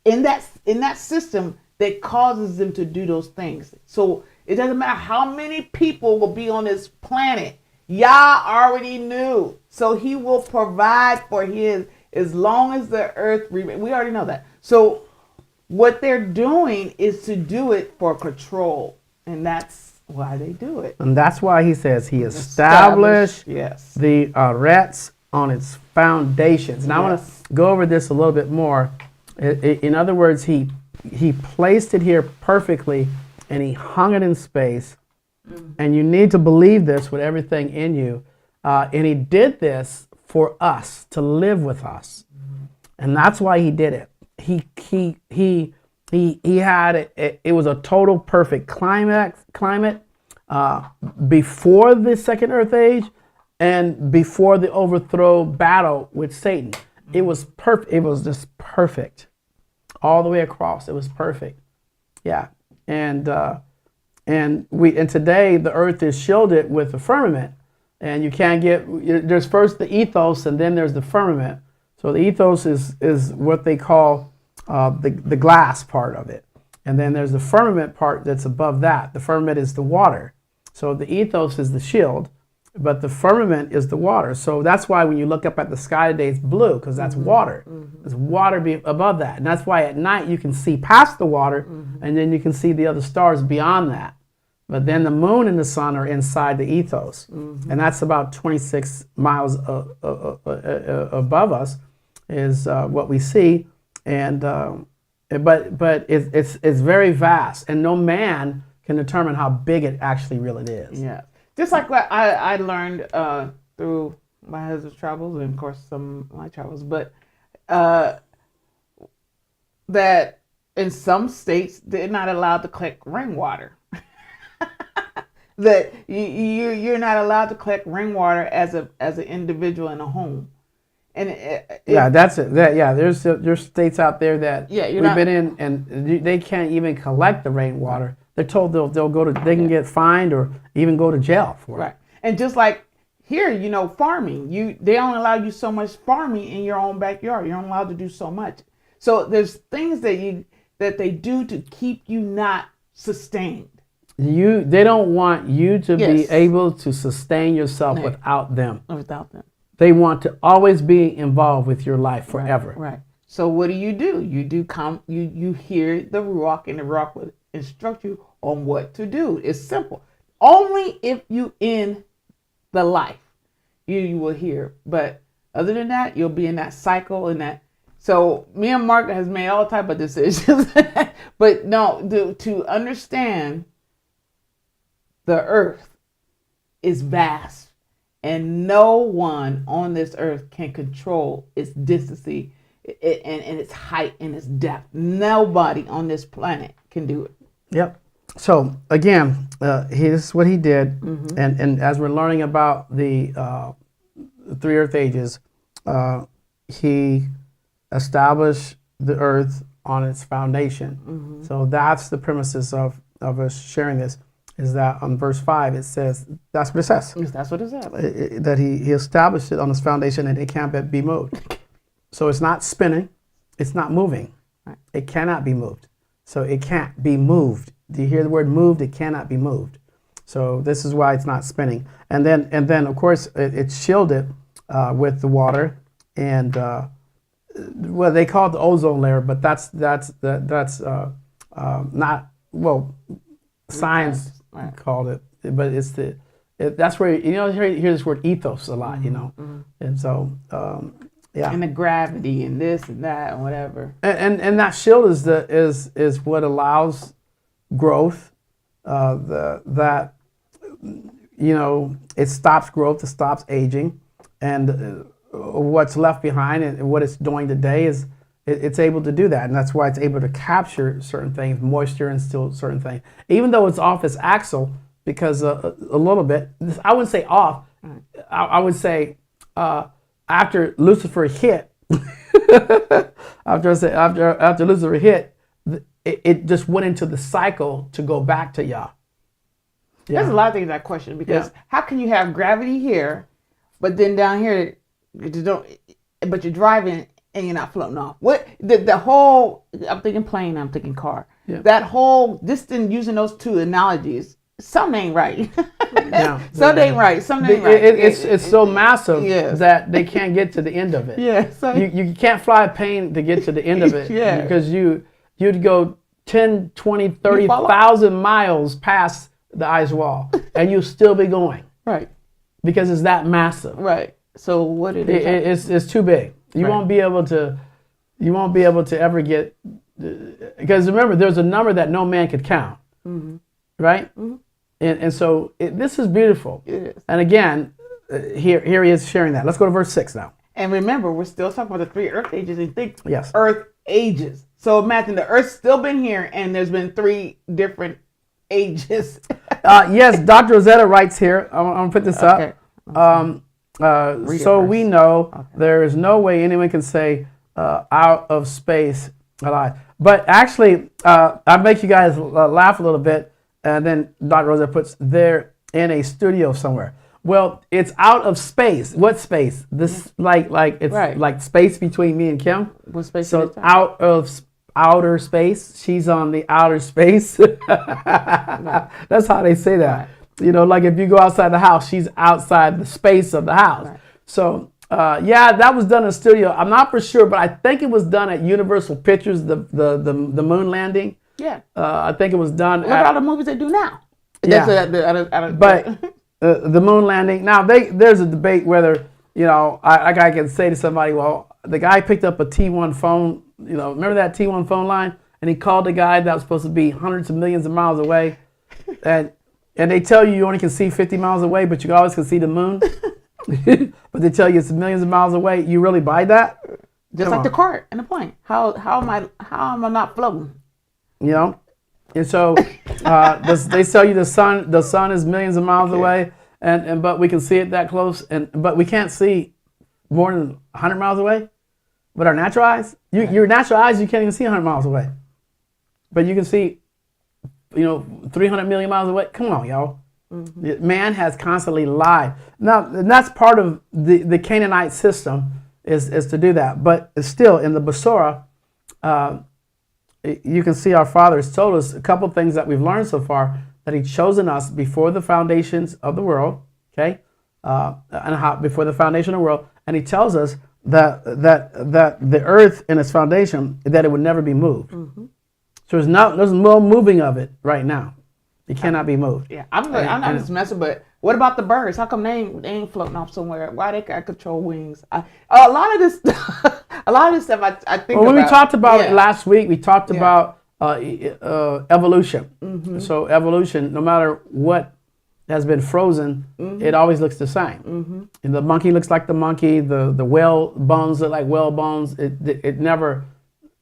Speaker 3: in that system that causes them to do those things. So it doesn't matter how many people will be on this planet. Yah already knew. So he will provide for his, as long as the earth remains. We already know that. So what they're doing is to do it for control. And that's why they do it.
Speaker 2: And that's why he says he established the Yaretz on its foundations. Now I want to go over this a little bit more. In other words, he placed it here perfectly, and he hung it in space. And you need to believe this with everything in you. And he did this for us, to live with us. And that's why he did it. He had it was a total perfect climate before the second earth age and before the overthrow battle with Satan. It was perfect. It was just perfect all the way across. It was perfect. Yeah. And today the earth is shielded with a firmament, and you can't there's first the ethos and then there's the firmament. So the ethos is what they call the glass part of it. And then there's the firmament part that's above that. The firmament is the water. So the ethos is the shield, but the firmament is the water. So that's why when you look up at the sky today, it's blue, because that's water. There's water above that. And that's why at night you can see past the water, and then you can see the other stars beyond that. But then the moon and the sun are inside the ethos. And that's about 26 miles above us is what we see. And but it's very vast, and no man can determine how big it actually really is.
Speaker 3: Yeah, just like what I learned through my husband's travels, and of course some of my travels, but that in some states they're not allowed to collect rainwater. That you're not allowed to collect rainwater as an individual in a home. And
Speaker 2: that's it. There's states out there that we've been in, and they can't even collect the rainwater. They're told they can get fined or even go to jail for it.
Speaker 3: Right. And just like here, farming, they don't allow you so much farming in your own backyard. You're not allowed to do so much. So there's things that they do to keep you not sustained.
Speaker 2: They don't want you to be able to sustain yourself without them.
Speaker 3: Without them.
Speaker 2: They want to always be involved with your life forever.
Speaker 3: Right. So what do? You hear the Ruach, and the Ruach will instruct you on what to do. It's simple. Only if you in the life, you will hear. But other than that, you'll be in that cycle and that. So me and Mark has made all type of decisions. But no, to understand the earth is vast, and no one on this earth can control its density and its height and its depth. Nobody on this planet can do it.
Speaker 2: Yep. So again, here's what he did, and as we're learning about the 3 earth ages, he established the earth on its foundation. So that's the premises of us sharing this, is that on verse 5 it says, that's what it says.
Speaker 3: That's what it says.
Speaker 2: That he established it on its foundation and it can't be moved. So it's not spinning, it's not moving.
Speaker 3: Right.
Speaker 2: It cannot be moved. So it can't be moved. Do you hear the word moved? It cannot be moved. So this is why it's not spinning. And then of course it's shielded with the water, and well, they call it the ozone layer, but that's not, well, science called it, but it's that's where you hear this word ethos a lot, and so yeah,
Speaker 3: and the gravity and this and that and whatever,
Speaker 2: and that shield is what allows growth, that it stops growth, it stops aging, and what's left behind and what it's doing today is it's able to do that, and that's why it's able to capture certain things, moisture, and still certain things, even though it's off its axle, because a little bit, I wouldn't say off, I would say after Lucifer hit, after Lucifer hit, it just went into the cycle to go back to Yah. Yeah.
Speaker 3: There's a lot of things I question, because how can you have gravity here, but then down here you don't, but you're driving and you're not floating off? What the whole, I'm thinking plane, I'm thinking car.
Speaker 2: Yeah.
Speaker 3: That whole distance, using those two analogies, something ain't right. Something ain't right. Something ain't right.
Speaker 2: It's so massive
Speaker 3: Yes.
Speaker 2: that they can't get to the end of it.
Speaker 3: Yeah. So
Speaker 2: You can't fly a plane to get to the end of it.
Speaker 3: Yeah.
Speaker 2: Because you'd go 10, 20, 30,000 miles past the ice wall and you'll still be going.
Speaker 3: Right.
Speaker 2: Because it's that massive.
Speaker 3: Right. So what it
Speaker 2: is? It's too big. You won't be able to. You won't be able to ever get. Because remember, there's a number that no man could count. Right. And so this is beautiful.
Speaker 3: It is.
Speaker 2: And again, here he is sharing that. Let's go to verse 6 now.
Speaker 3: And remember, we're still talking about the 3 earth ages, and think
Speaker 2: Yes.
Speaker 3: earth ages. So imagine the earth's still been here, and there's been 3 different ages.
Speaker 2: Yes, Dr. Rosetta writes here. I'm going to put this
Speaker 3: Okay.
Speaker 2: up. So we know there is no way anyone can say out of space alive. But actually, I make you guys laugh a little bit, and then Dr. Rosetta puts they're in a studio somewhere. Well, it's out of space. What space? This like it's like space between me and Kim.
Speaker 3: What space?
Speaker 2: So it's out of outer space. She's on the outer space. That's how they say that. Right. Like if you go outside the house, she's outside the space of the house. Right. So that was done in a studio. I'm not for sure, but I think it was done at Universal Pictures, the moon landing. Yeah. I think it was done.
Speaker 3: What about the movies they do now?
Speaker 2: Yeah. But the moon landing. Now there's a debate whether I can say to somebody, well, the guy picked up a T1 phone. Remember that T1 phone line, and he called the guy that was supposed to be hundreds of millions of miles away, and they tell you only can see 50 miles away, but you always can see the moon. But they tell you it's millions of miles away. You really buy that?
Speaker 3: Just like the cart and the plane. How am I not floating?
Speaker 2: And so they tell you the sun is millions of miles away, and but we can see it that close, but we can't see more than 100 miles away. With our natural eyes, your natural eyes, you can't even see 100 miles away, but you can see, 300 million miles away. Come on, y'all. Mm-hmm. Man has constantly lied. Now, and that's part of the Canaanite system is to do that. But still, in the Besorah, you can see our Father has told us a couple things that we've learned so far, that He's chosen us before the foundations of the world, okay? and how before the foundation of the world, and he tells us that the earth and its foundation, that it would never be moved. So there's no moving of it right now. It cannot be moved.
Speaker 3: Yeah, I'm not just messing, but what about the birds? How come they ain't floating off somewhere? Why they got control wings? A lot of this stuff I think
Speaker 2: well, when
Speaker 3: about.
Speaker 2: we talked about it last week, we talked about evolution. So evolution, no matter what has been frozen, it always looks the same. And the monkey looks like the monkey. The whale bones look like whale bones. It never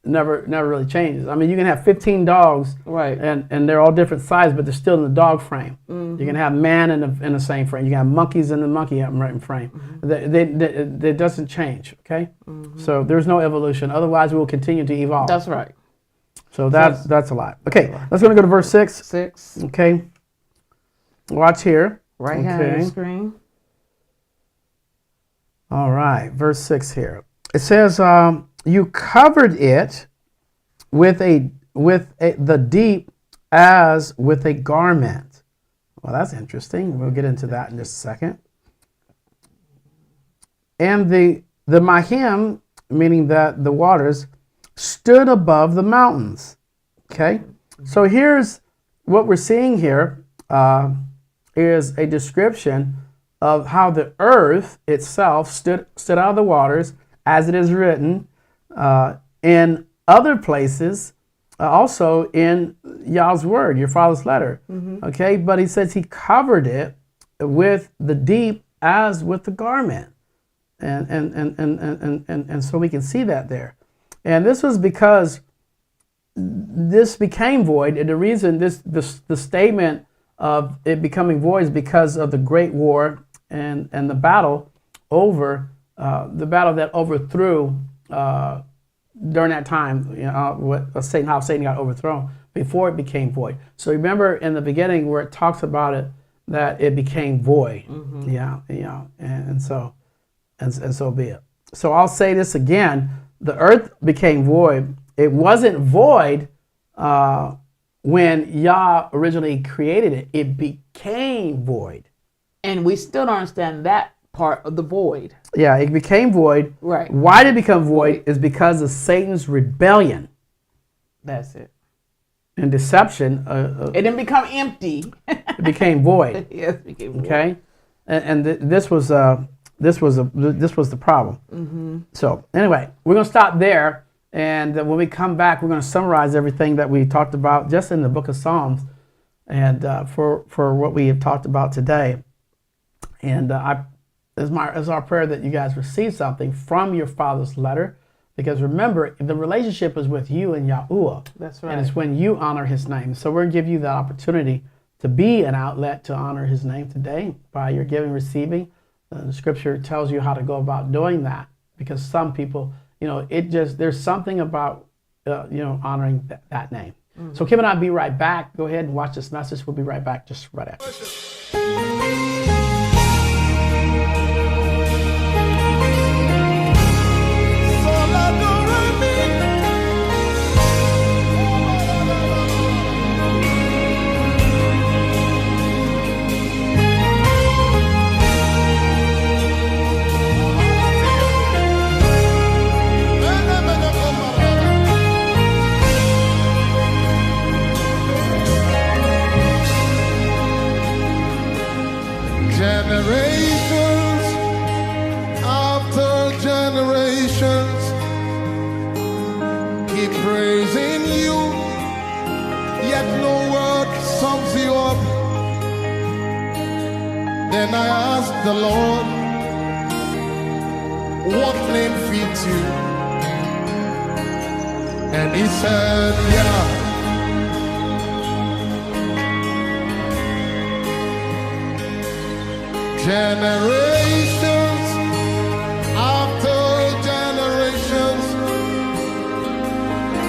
Speaker 2: really changes. I mean, you can have 15 dogs,
Speaker 3: right?
Speaker 2: And they're all different sizes, but they're still in the dog frame. You can have man in the same frame. You can have monkeys in the monkey frame. It doesn't change. Okay, so there's no evolution. Otherwise, we will continue to evolve.
Speaker 3: That's right.
Speaker 2: So that's a lot. Okay, let's go to verse 6.
Speaker 3: 6.
Speaker 2: Okay, watch here.
Speaker 3: Right hand of the screen.
Speaker 2: All right, verse 6 here. It says, you covered it with the deep as with a garment. Well, that's interesting. We'll get into that in just a second. And the Mahim, meaning that the waters, stood above the mountains. Okay? So here's what we're seeing here is a description of how the earth itself stood out of the waters, as it is written in other places, also in Yah's word, your father's letter. Okay, but he says he covered it with the deep as with the garment, and so we can see that there. And this was because this became void, and the reason the statement of it becoming void is because of the great war and the battle over that overthrew during that time, how Satan got overthrown before it became void. So remember in the beginning where it talks about it, that it became void. And so be it. So I'll say this again: the earth became void. It wasn't void when Yah originally created it. It became void,
Speaker 3: and we still don't understand that part of the void.
Speaker 2: Yeah, it became void.
Speaker 3: Right.
Speaker 2: Why did it become void is because of Satan's rebellion.
Speaker 3: That's it.
Speaker 2: And deception.
Speaker 3: It didn't become empty.
Speaker 2: It became void.
Speaker 3: Yes, it became void.
Speaker 2: Okay, and this was the problem. So anyway, we're gonna stop there, and when we come back, we're gonna summarize everything that we talked about just in the book of Psalms, and for what we have talked about today. And it's our prayer that you guys receive something from your father's letter, because remember, the relationship is with you and Yahuwah.
Speaker 3: That's right.
Speaker 2: And it's when you honor his name. So we're going to give you that opportunity to be an outlet to honor his name today by your giving, receiving. The scripture tells you how to go about doing that, because some people, there's something about, honoring that name. So Kim and I'll be right back. Go ahead and watch this message. We'll be right back just right after.
Speaker 1: Generations after generations keep praising you, yet no word sums you up. Then I asked the Lord, what name fits you? And he said, yeah. Generations after generations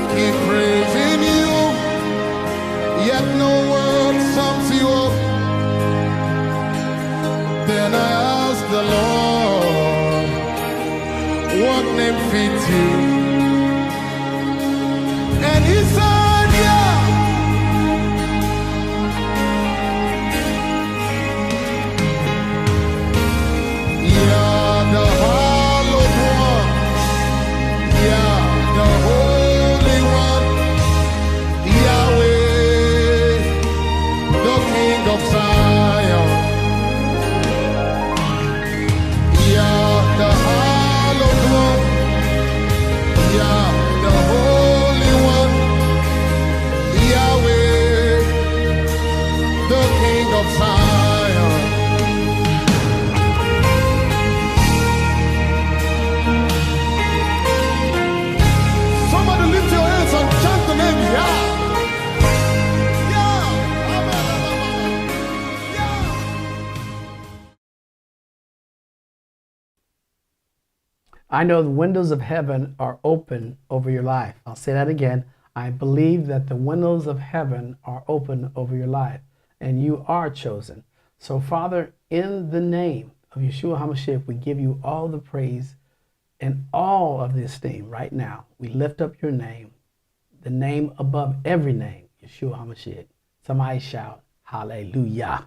Speaker 1: keep praising you, yet no word sums you up. Then I asked the Lord, what name fits you? And he said, yeah.
Speaker 2: I know the windows of heaven are open over your life. I'll say that again. I believe that the windows of heaven are open over your life, and you are chosen. So, Father, in the name of Yahusha Hamashiach, we give you all the praise and all of the esteem right now. We lift up your name, the name above every name, Yahusha Hamashiach. Somebody shout, hallelujah.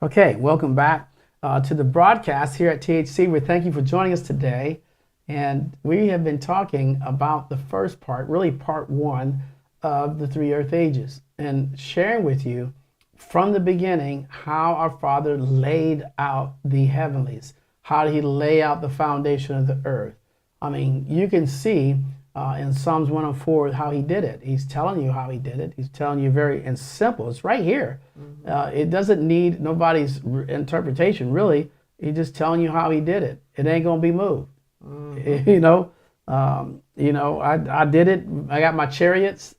Speaker 2: Okay, welcome back to the broadcast here at THC. We thank you for joining us today. And we have been talking about the first part, really part one of the 3 earth ages, and sharing with you from the beginning how our Father laid out the heavenlies. How did he lay out the foundation of the earth? I mean, you can see in Psalms 104 how he did it. He's telling you how he did it. He's telling you very and simple. It's right here. It doesn't need nobody's interpretation, really. He's just telling you how he did it. It ain't going to be moved. I did it. I got my chariots.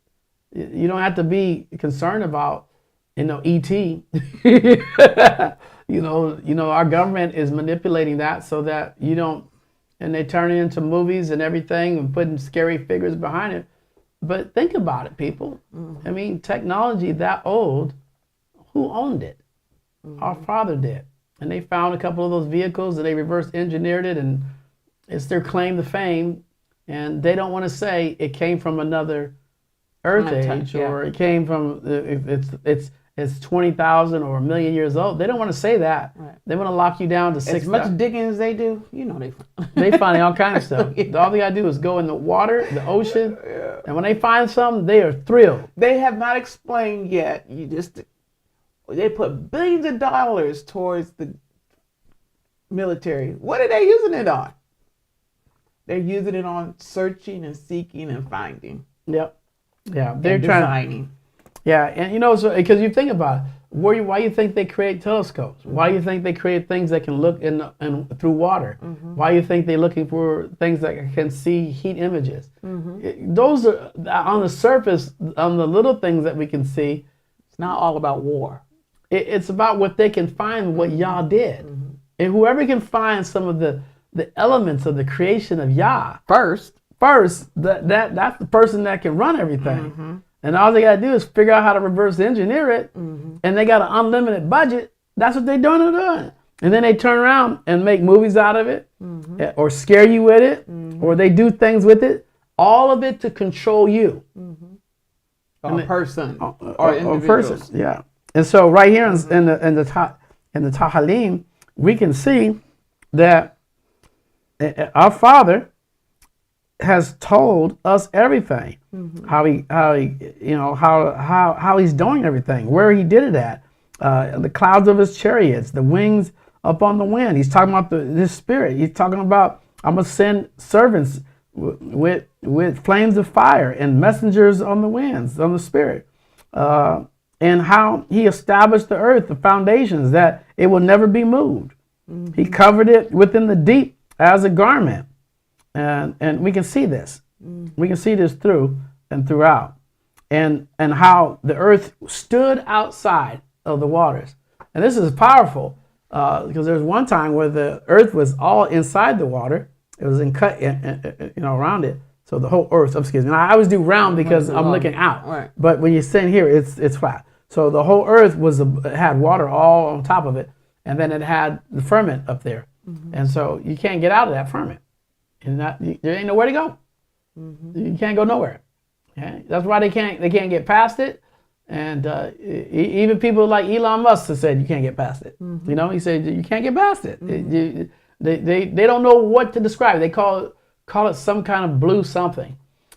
Speaker 2: You don't have to be concerned about, ET. Our government is manipulating that so that you don't, and they turn it into movies and everything and putting scary figures behind it. But think about it, people. I mean, technology that old, who owned it? Our Father did. And they found a couple of those vehicles and they reverse engineered it, and it's their claim to fame, and they don't want to say it came from another earth age, or it came from it's 20,000 or 1,000,000 years old. They don't want to say that. Right. They want to lock you down to 6.
Speaker 3: As much digging as they do,
Speaker 2: they find all kinds of stuff. All they gotta do is go in the water, the ocean, and when they find something, they are thrilled.
Speaker 3: They have not explained yet. They put billions of dollars towards the military. What are they using it on? They're using it on searching and seeking and finding.
Speaker 2: Yep. Yeah. They're
Speaker 3: designing.
Speaker 2: Yeah, and so because you think about it, why you think they create telescopes? Why do you think they create things that can look in through water? Why do you think they're looking for things that can see heat images? Those are on the surface, on the little things that we can see.
Speaker 3: It's not all about war.
Speaker 2: It's about what they can find, what Yah did, and whoever can find some of the elements of the creation of Yah first, that's the person that can run everything. And all they got to do is figure out how to reverse engineer it, and they got an unlimited budget. That's what they're doing. And then they turn around and make movies out of it, or scare you with it, or they do things with it, all of it to control you.
Speaker 3: Or a person, or individuals.
Speaker 2: Person, yeah. And so right here in the Tahalim, we can see that our Father has told us everything, how he's doing everything, where he did it at, the clouds of his chariots, the wings up on the wind. He's talking about his spirit. He's talking about, I'm gonna send servants with flames of fire and messengers on the winds, on the spirit, and how he established the earth, the foundations, that it will never be moved. He covered it within the deep as a garment. And we can see this. We can see this through and throughout. And how the earth stood outside of the waters. And this is powerful because there's one time where the earth was all inside the water. It was around it. So the whole earth, excuse me. Now, I always do round because I'm looking out. Right. But when you're sitting here, it's flat. So the whole earth had water all on top of it. And then it had the firmament up there. And so you can't get out of that firmament. And there ain't nowhere to go. You can't go nowhere. Okay? That's why they can't get past it. And even people like Elon Musk have said you can't get past it. He said you can't get past it. They don't know what to describe. They call it some kind of blue something,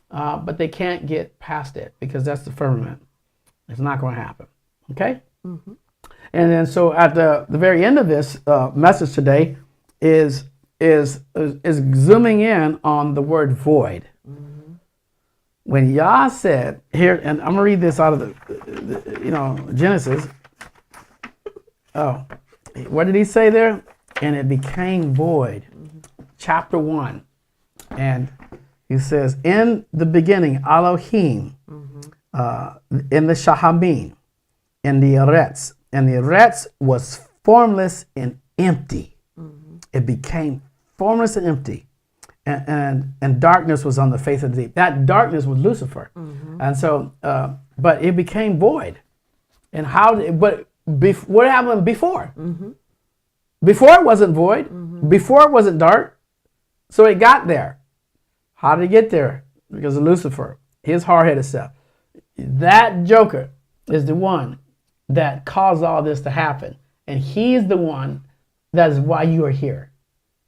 Speaker 2: but they can't get past it because that's the firmament. It's not going to happen. Okay. And then so at the very end of this message today is zooming in on the word void. When Yah said here, and I'm gonna read this out of the Genesis. Oh, what did he say there? And it became void. Chapter 1, and he says, in the beginning, Elohim, in the Shahamim, in the Eretz, and the Eretz was formless and empty. It became formless and empty, and darkness was on the face of the deep. That darkness was Lucifer. And so, but it became void. And what happened before? Before it wasn't void. Before it wasn't dark. So it got there. How did it get there? Because of Lucifer, his hard-headed self. That joker is the one that caused all this to happen. And he's the one that is why you are here.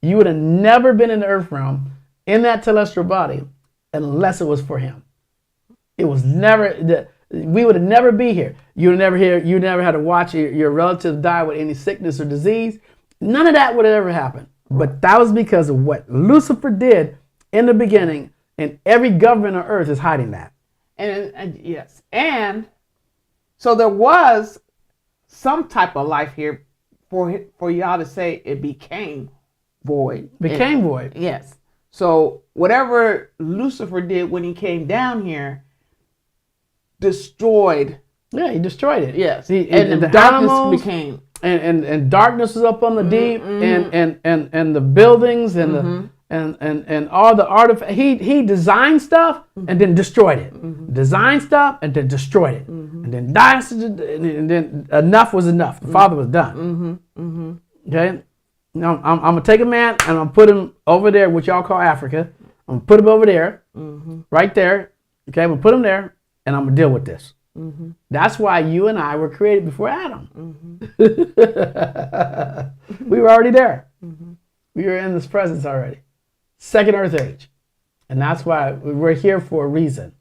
Speaker 2: You would have never been in the earth realm in that celestial body unless it was for him. It was never, we would have never be here. You would never had to watch your relatives die with any sickness or disease. None of that would have ever happened. But that was because of what Lucifer did in the beginning, and every government on earth is hiding that.
Speaker 3: And yes. And so there was some type of life here for y'all to say it became void.
Speaker 2: Became void.
Speaker 3: Yes. So whatever Lucifer did when he came down here destroyed.
Speaker 2: Yeah, he destroyed it.
Speaker 3: Yes.
Speaker 2: And
Speaker 3: the
Speaker 2: darkness
Speaker 3: animals became.
Speaker 2: And darkness was up on the deep, and the buildings and all the artifacts. He designed stuff and then destroyed it. Designed stuff and then destroyed it. And then enough was enough. The Father was done. Okay? Now I'm gonna take a man and I'm gonna put him over there, which y'all call Africa. I'm gonna put him over there, right there. Okay, I'm gonna put him there, and I'm gonna deal with this. That's why you and I were created before Adam. We were already there. We were in this presence already. Second earth age. And that's why we're here for a reason.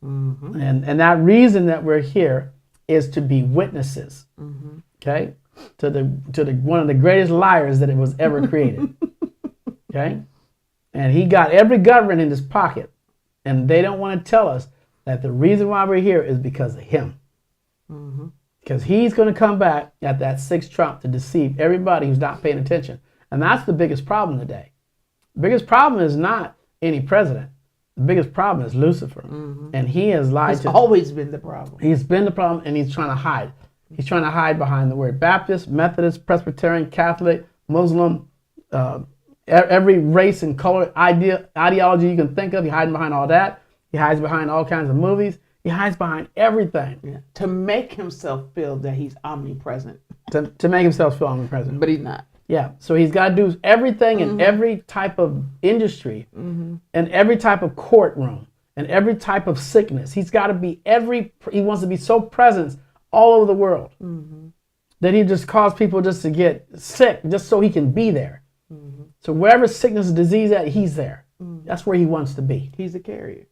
Speaker 2: And that reason that we're here is to be witnesses. Okay? To the one of the greatest liars that it was ever created. Okay? And he got every government in his pocket. And they don't want to tell us that the reason why we're here is because of him. Because he's going to come back at that sixth trump to deceive everybody who's not paying attention. And that's the biggest problem today. The biggest problem is not any president. The biggest problem is Lucifer. And he has lied
Speaker 3: It's always been the problem.
Speaker 2: He's been the problem, and he's trying to hide. He's trying to hide behind the word Baptist, Methodist, Presbyterian, Catholic, Muslim, every race and color ideology you can think of. He's hiding behind all that. He hides behind all kinds of movies. He hides behind everything.
Speaker 3: Yeah. To make himself feel that he's omnipresent.
Speaker 2: To make himself feel omnipresent.
Speaker 3: But he's not.
Speaker 2: Yeah. So he's got to do everything in every type of industry and every type of courtroom and every type of sickness. He's got to be he wants to be so present all over the world that he just caused people just to get sick just so he can be there. So wherever sickness and disease at, he's there. That's where he wants to be.
Speaker 3: He's a carrier.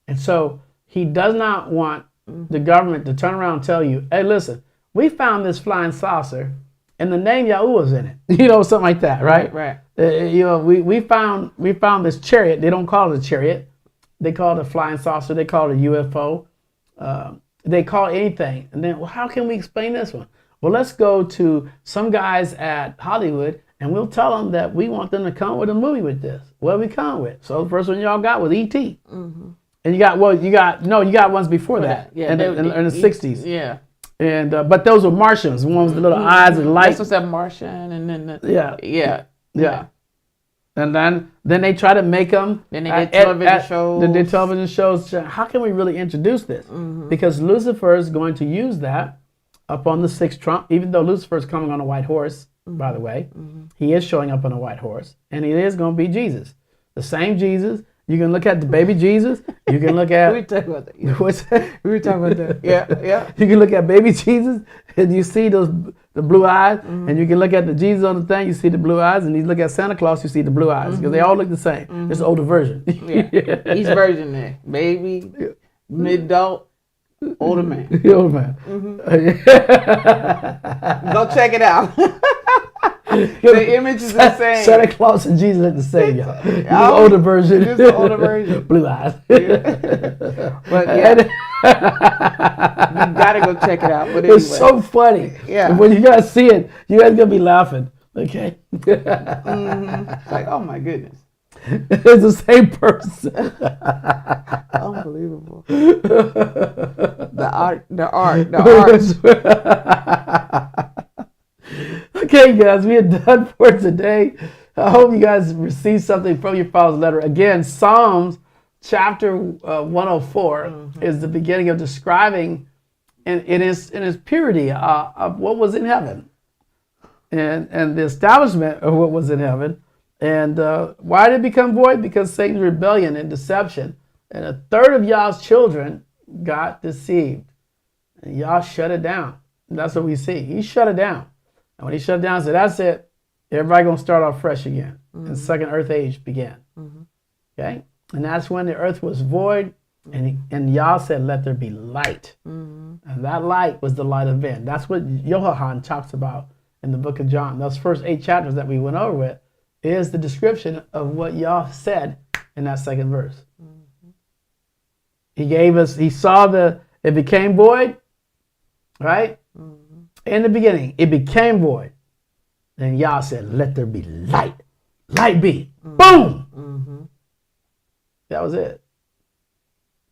Speaker 2: And so he does not want the government to turn around and tell you, hey, listen, we found this flying saucer and the name YAHUAH's in it. Something like that, right?
Speaker 3: Right.
Speaker 2: We found this chariot. They don't call it a chariot. They call it a flying saucer. They call it a UFO. They call it anything. And then, well, how can we explain this one? Well, let's go to some guys at Hollywood and we'll tell them that we want them to come with a movie with this. What we come with? So the first one y'all got was E.T. And you got ones before that.
Speaker 3: Yeah,
Speaker 2: in the 60s.
Speaker 3: Yeah.
Speaker 2: And but those were Martians. One was the little eyes and lights.
Speaker 3: This was that Martian, and then
Speaker 2: yeah. And then they try to make them.
Speaker 3: Then they get television shows.
Speaker 2: They did television shows. How can we really introduce this? Because Lucifer is going to use that up on the sixth trump. Even though Lucifer is coming on a white horse, by the way, he is showing up on a white horse, and he is going to be Jesus, the same Jesus. You can look at the baby Jesus. You can look at.
Speaker 3: We talk about that. Yeah.
Speaker 2: What's that?
Speaker 3: We were talking about that. Yeah.
Speaker 2: You can look at baby Jesus, and you see the blue eyes, and you can look at the Jesus on the thing. You see the blue eyes, and you look at Santa Claus. You see the blue eyes because they all look the same. It's an older version.
Speaker 3: Yeah. Each version there, baby, mid-adult, older man.
Speaker 2: The older man.
Speaker 3: Go check it out. The image is the same.
Speaker 2: Santa Claus and Jesus look the same, y'all. This is the older version.
Speaker 3: This is the older version.
Speaker 2: Blue eyes.
Speaker 3: But yeah, you gotta go check it out. But anyway.
Speaker 2: It's so funny.
Speaker 3: Yeah.
Speaker 2: When you guys see it, you guys gonna be laughing. Okay.
Speaker 3: It's like, oh my goodness.
Speaker 2: It's the same person.
Speaker 3: Unbelievable. The art.
Speaker 2: Okay, guys, we are done for today. I hope you guys received something from your father's letter. Again, Psalms chapter 104 is the beginning of describing in its purity of what was in heaven and the establishment of what was in heaven. And why did it become void? Because Satan's rebellion and deception. And a third of y'all's children got deceived. And y'all shut it down. And that's what we see. He shut it down. And when he shut it down, he said, that's it. Everybody going to start off fresh again. And second earth age began. Okay? And that's when the earth was void. And Yah said, let there be light. And that light was the light of men. That's what YAHUAH talks about in the book of John. Those first 8 chapters that we went over with is the description of what Yah said in that second verse. He gave us, he saw it became void, right? In the beginning, it became void. Then Yah said, let there be light. Light be. Boom! That was it.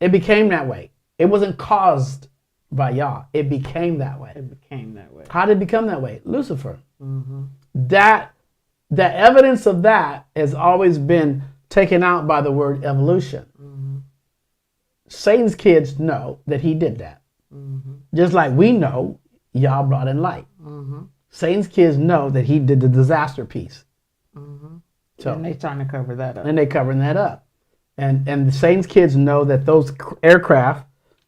Speaker 2: It became that way. It wasn't caused by Yah. It became that way.
Speaker 3: It became that way.
Speaker 2: How did it become that way? Lucifer. The evidence of that has always been taken out by the word evolution. Satan's kids know that he did that. Just like we know Yah brought in light. Satan's kids know that he did the disaster piece. So,
Speaker 3: and they're trying to cover that up.
Speaker 2: And they're covering that up. And Satan's kids know that those aircraft,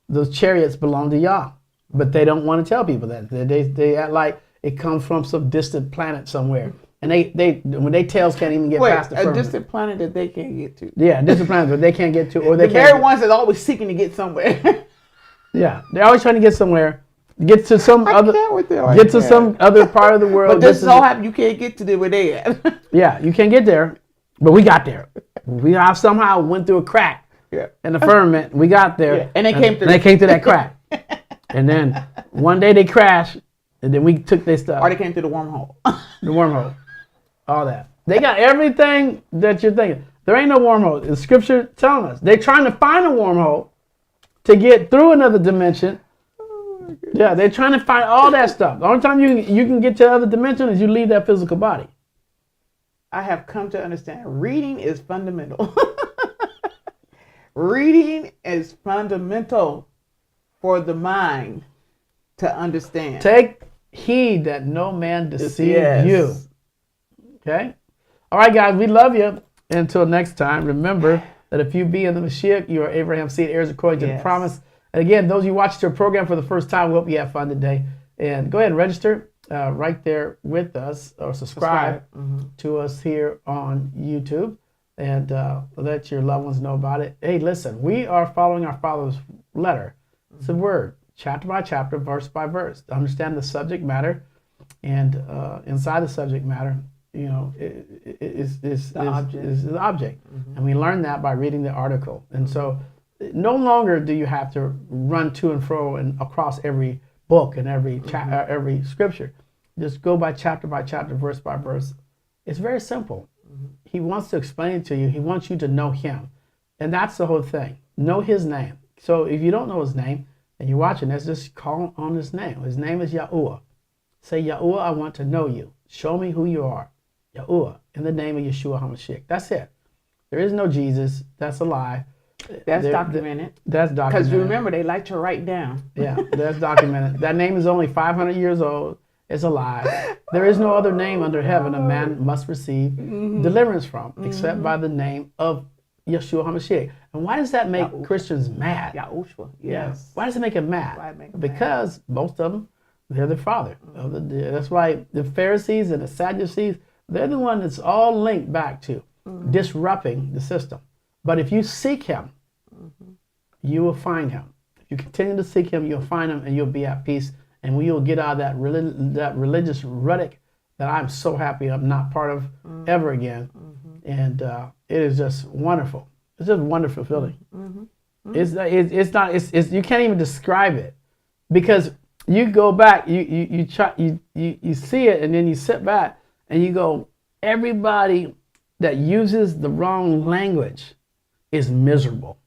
Speaker 2: those chariots belong to Yah. But they don't want to tell people that. They act like it comes from some distant planet somewhere. And when they tails can't even get past the firmament.
Speaker 3: A distant planet that they can't get to.
Speaker 2: Yeah, distant planet that they can't get to. Or they
Speaker 3: the very ones that's always seeking to get somewhere.
Speaker 2: Yeah, they're always trying to get somewhere. Get to some
Speaker 3: some
Speaker 2: other part of the world.
Speaker 3: But this all happened. You can't get to where they at.
Speaker 2: Yeah, you can't get there, but we got there. We somehow went through a crack in the firmament. We got there,
Speaker 3: and they came through.
Speaker 2: They came through that crack, and then one day they crashed, and then we took their stuff.
Speaker 3: Or they came through the wormhole.
Speaker 2: The wormhole, all that. They got everything that you're thinking. There ain't no wormhole. The scripture telling us they're trying to find a wormhole to get through another dimension. Yeah, they're trying to find all that stuff. The only time you can get to the other dimension is you leave that physical body.
Speaker 3: I have come to understand reading is fundamental. Reading is fundamental for the mind to understand.
Speaker 2: Take heed that no man deceive you. Okay? All right, guys, we love you. Until next time, remember that if you be in the Mashiach, you are Abraham's seed, heirs according to the promise. And again, those of you watching our program for the first time, we hope you have fun today. And go ahead and register right there with us or subscribe to us here on YouTube and let your loved ones know about it. Hey, listen, we are following our Father's letter. It's a word, chapter by chapter, verse by verse. To understand the subject matter and inside the subject matter, you know, is the object. And we learn that by reading the article. And so no longer do you have to run to and fro and across every book and every every scripture. Just go by chapter, verse by verse. It's very simple. He wants to explain it to you. He wants you to know him. And that's the whole thing. Know his name. So if you don't know his name and you're watching this, just call on his name. His name is Yahuwah. Say, Yahuwah, I want to know you. Show me who you are. Yahuwah, in the name of Yahusha Hamashiach. That's it. There is no Jesus. That's a lie.
Speaker 3: That's documented.
Speaker 2: That's documented.
Speaker 3: Because you remember, they like to write down.
Speaker 2: Yeah, that's documented. That name is only 500 years old. It's a lie. There is no other name under heaven a man must receive deliverance from, except by the name of Yahusha Hamashiach. And why does that make Christians mad?
Speaker 3: Yahusha,
Speaker 2: yes. Why does it make them mad? Because most of them, they're the father. That's why the Pharisees and the Sadducees, they're the one that's all linked back to disrupting the system. But if you seek him, you will find him. If you continue to seek him, you'll find him and you'll be at peace. And we will get out of that religious rhetoric that I'm so happy I'm not part of ever again. And it is just wonderful. It's just a wonderful feeling. It's you can't even describe it, because you go back, you see it, and then you sit back and you go, everybody that uses the wrong language is miserable.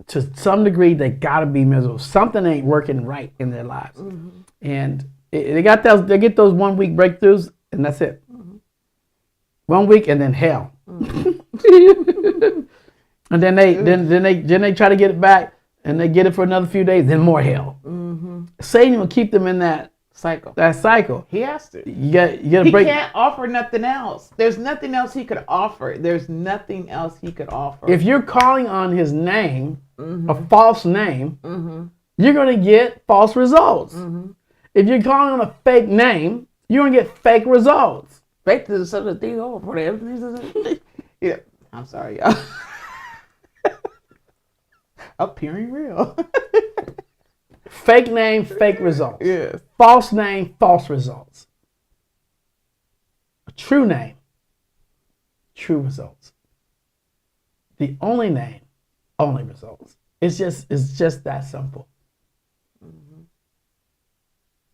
Speaker 2: To some degree, they gotta be miserable. Something ain't working right in their lives, and they get those 1 week breakthroughs, and that's it. 1 week, and then hell. And then they try to get it back, and they get it for another few days, then more hell. Satan will keep them in that
Speaker 3: cycle.
Speaker 2: He
Speaker 3: has to.
Speaker 2: You got to
Speaker 3: he
Speaker 2: break.
Speaker 3: He can't offer nothing else. There's nothing else he could offer.
Speaker 2: If you're calling on his name, a false name, you're going to get false results. If you're calling on a fake name, you're going to get fake results.
Speaker 3: Fake is such a thing over there. Yeah, I'm sorry, y'all. Appearing real.
Speaker 2: Fake name, fake results.
Speaker 3: Yes.
Speaker 2: False name, false results. A true name, true results. The only name, only results. It's just that simple.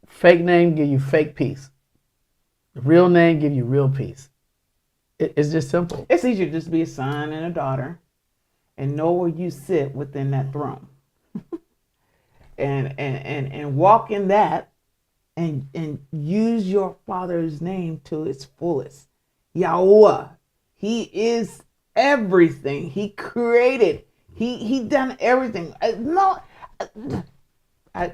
Speaker 2: Fake name give you fake peace. The real name give you real peace. It's just simple.
Speaker 3: It's easier just to be a son and a daughter and know where you sit within that throne. and walk in that and use your Father's name to its fullest. YAHUAH. He is everything. He created. He done everything.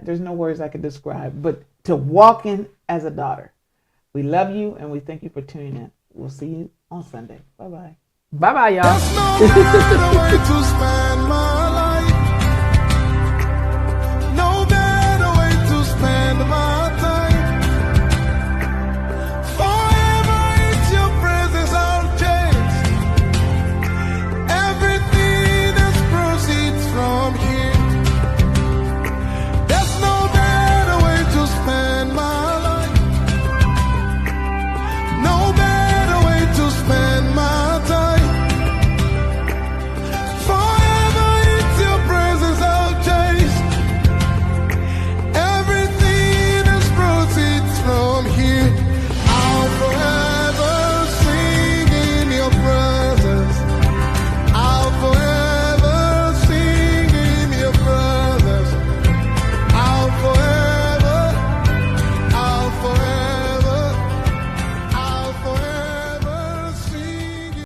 Speaker 3: There's no words I could describe, but to walk in as a daughter. We love you and we thank you for tuning in. We'll see you on Sunday. Bye-bye.
Speaker 2: Bye-bye, y'all.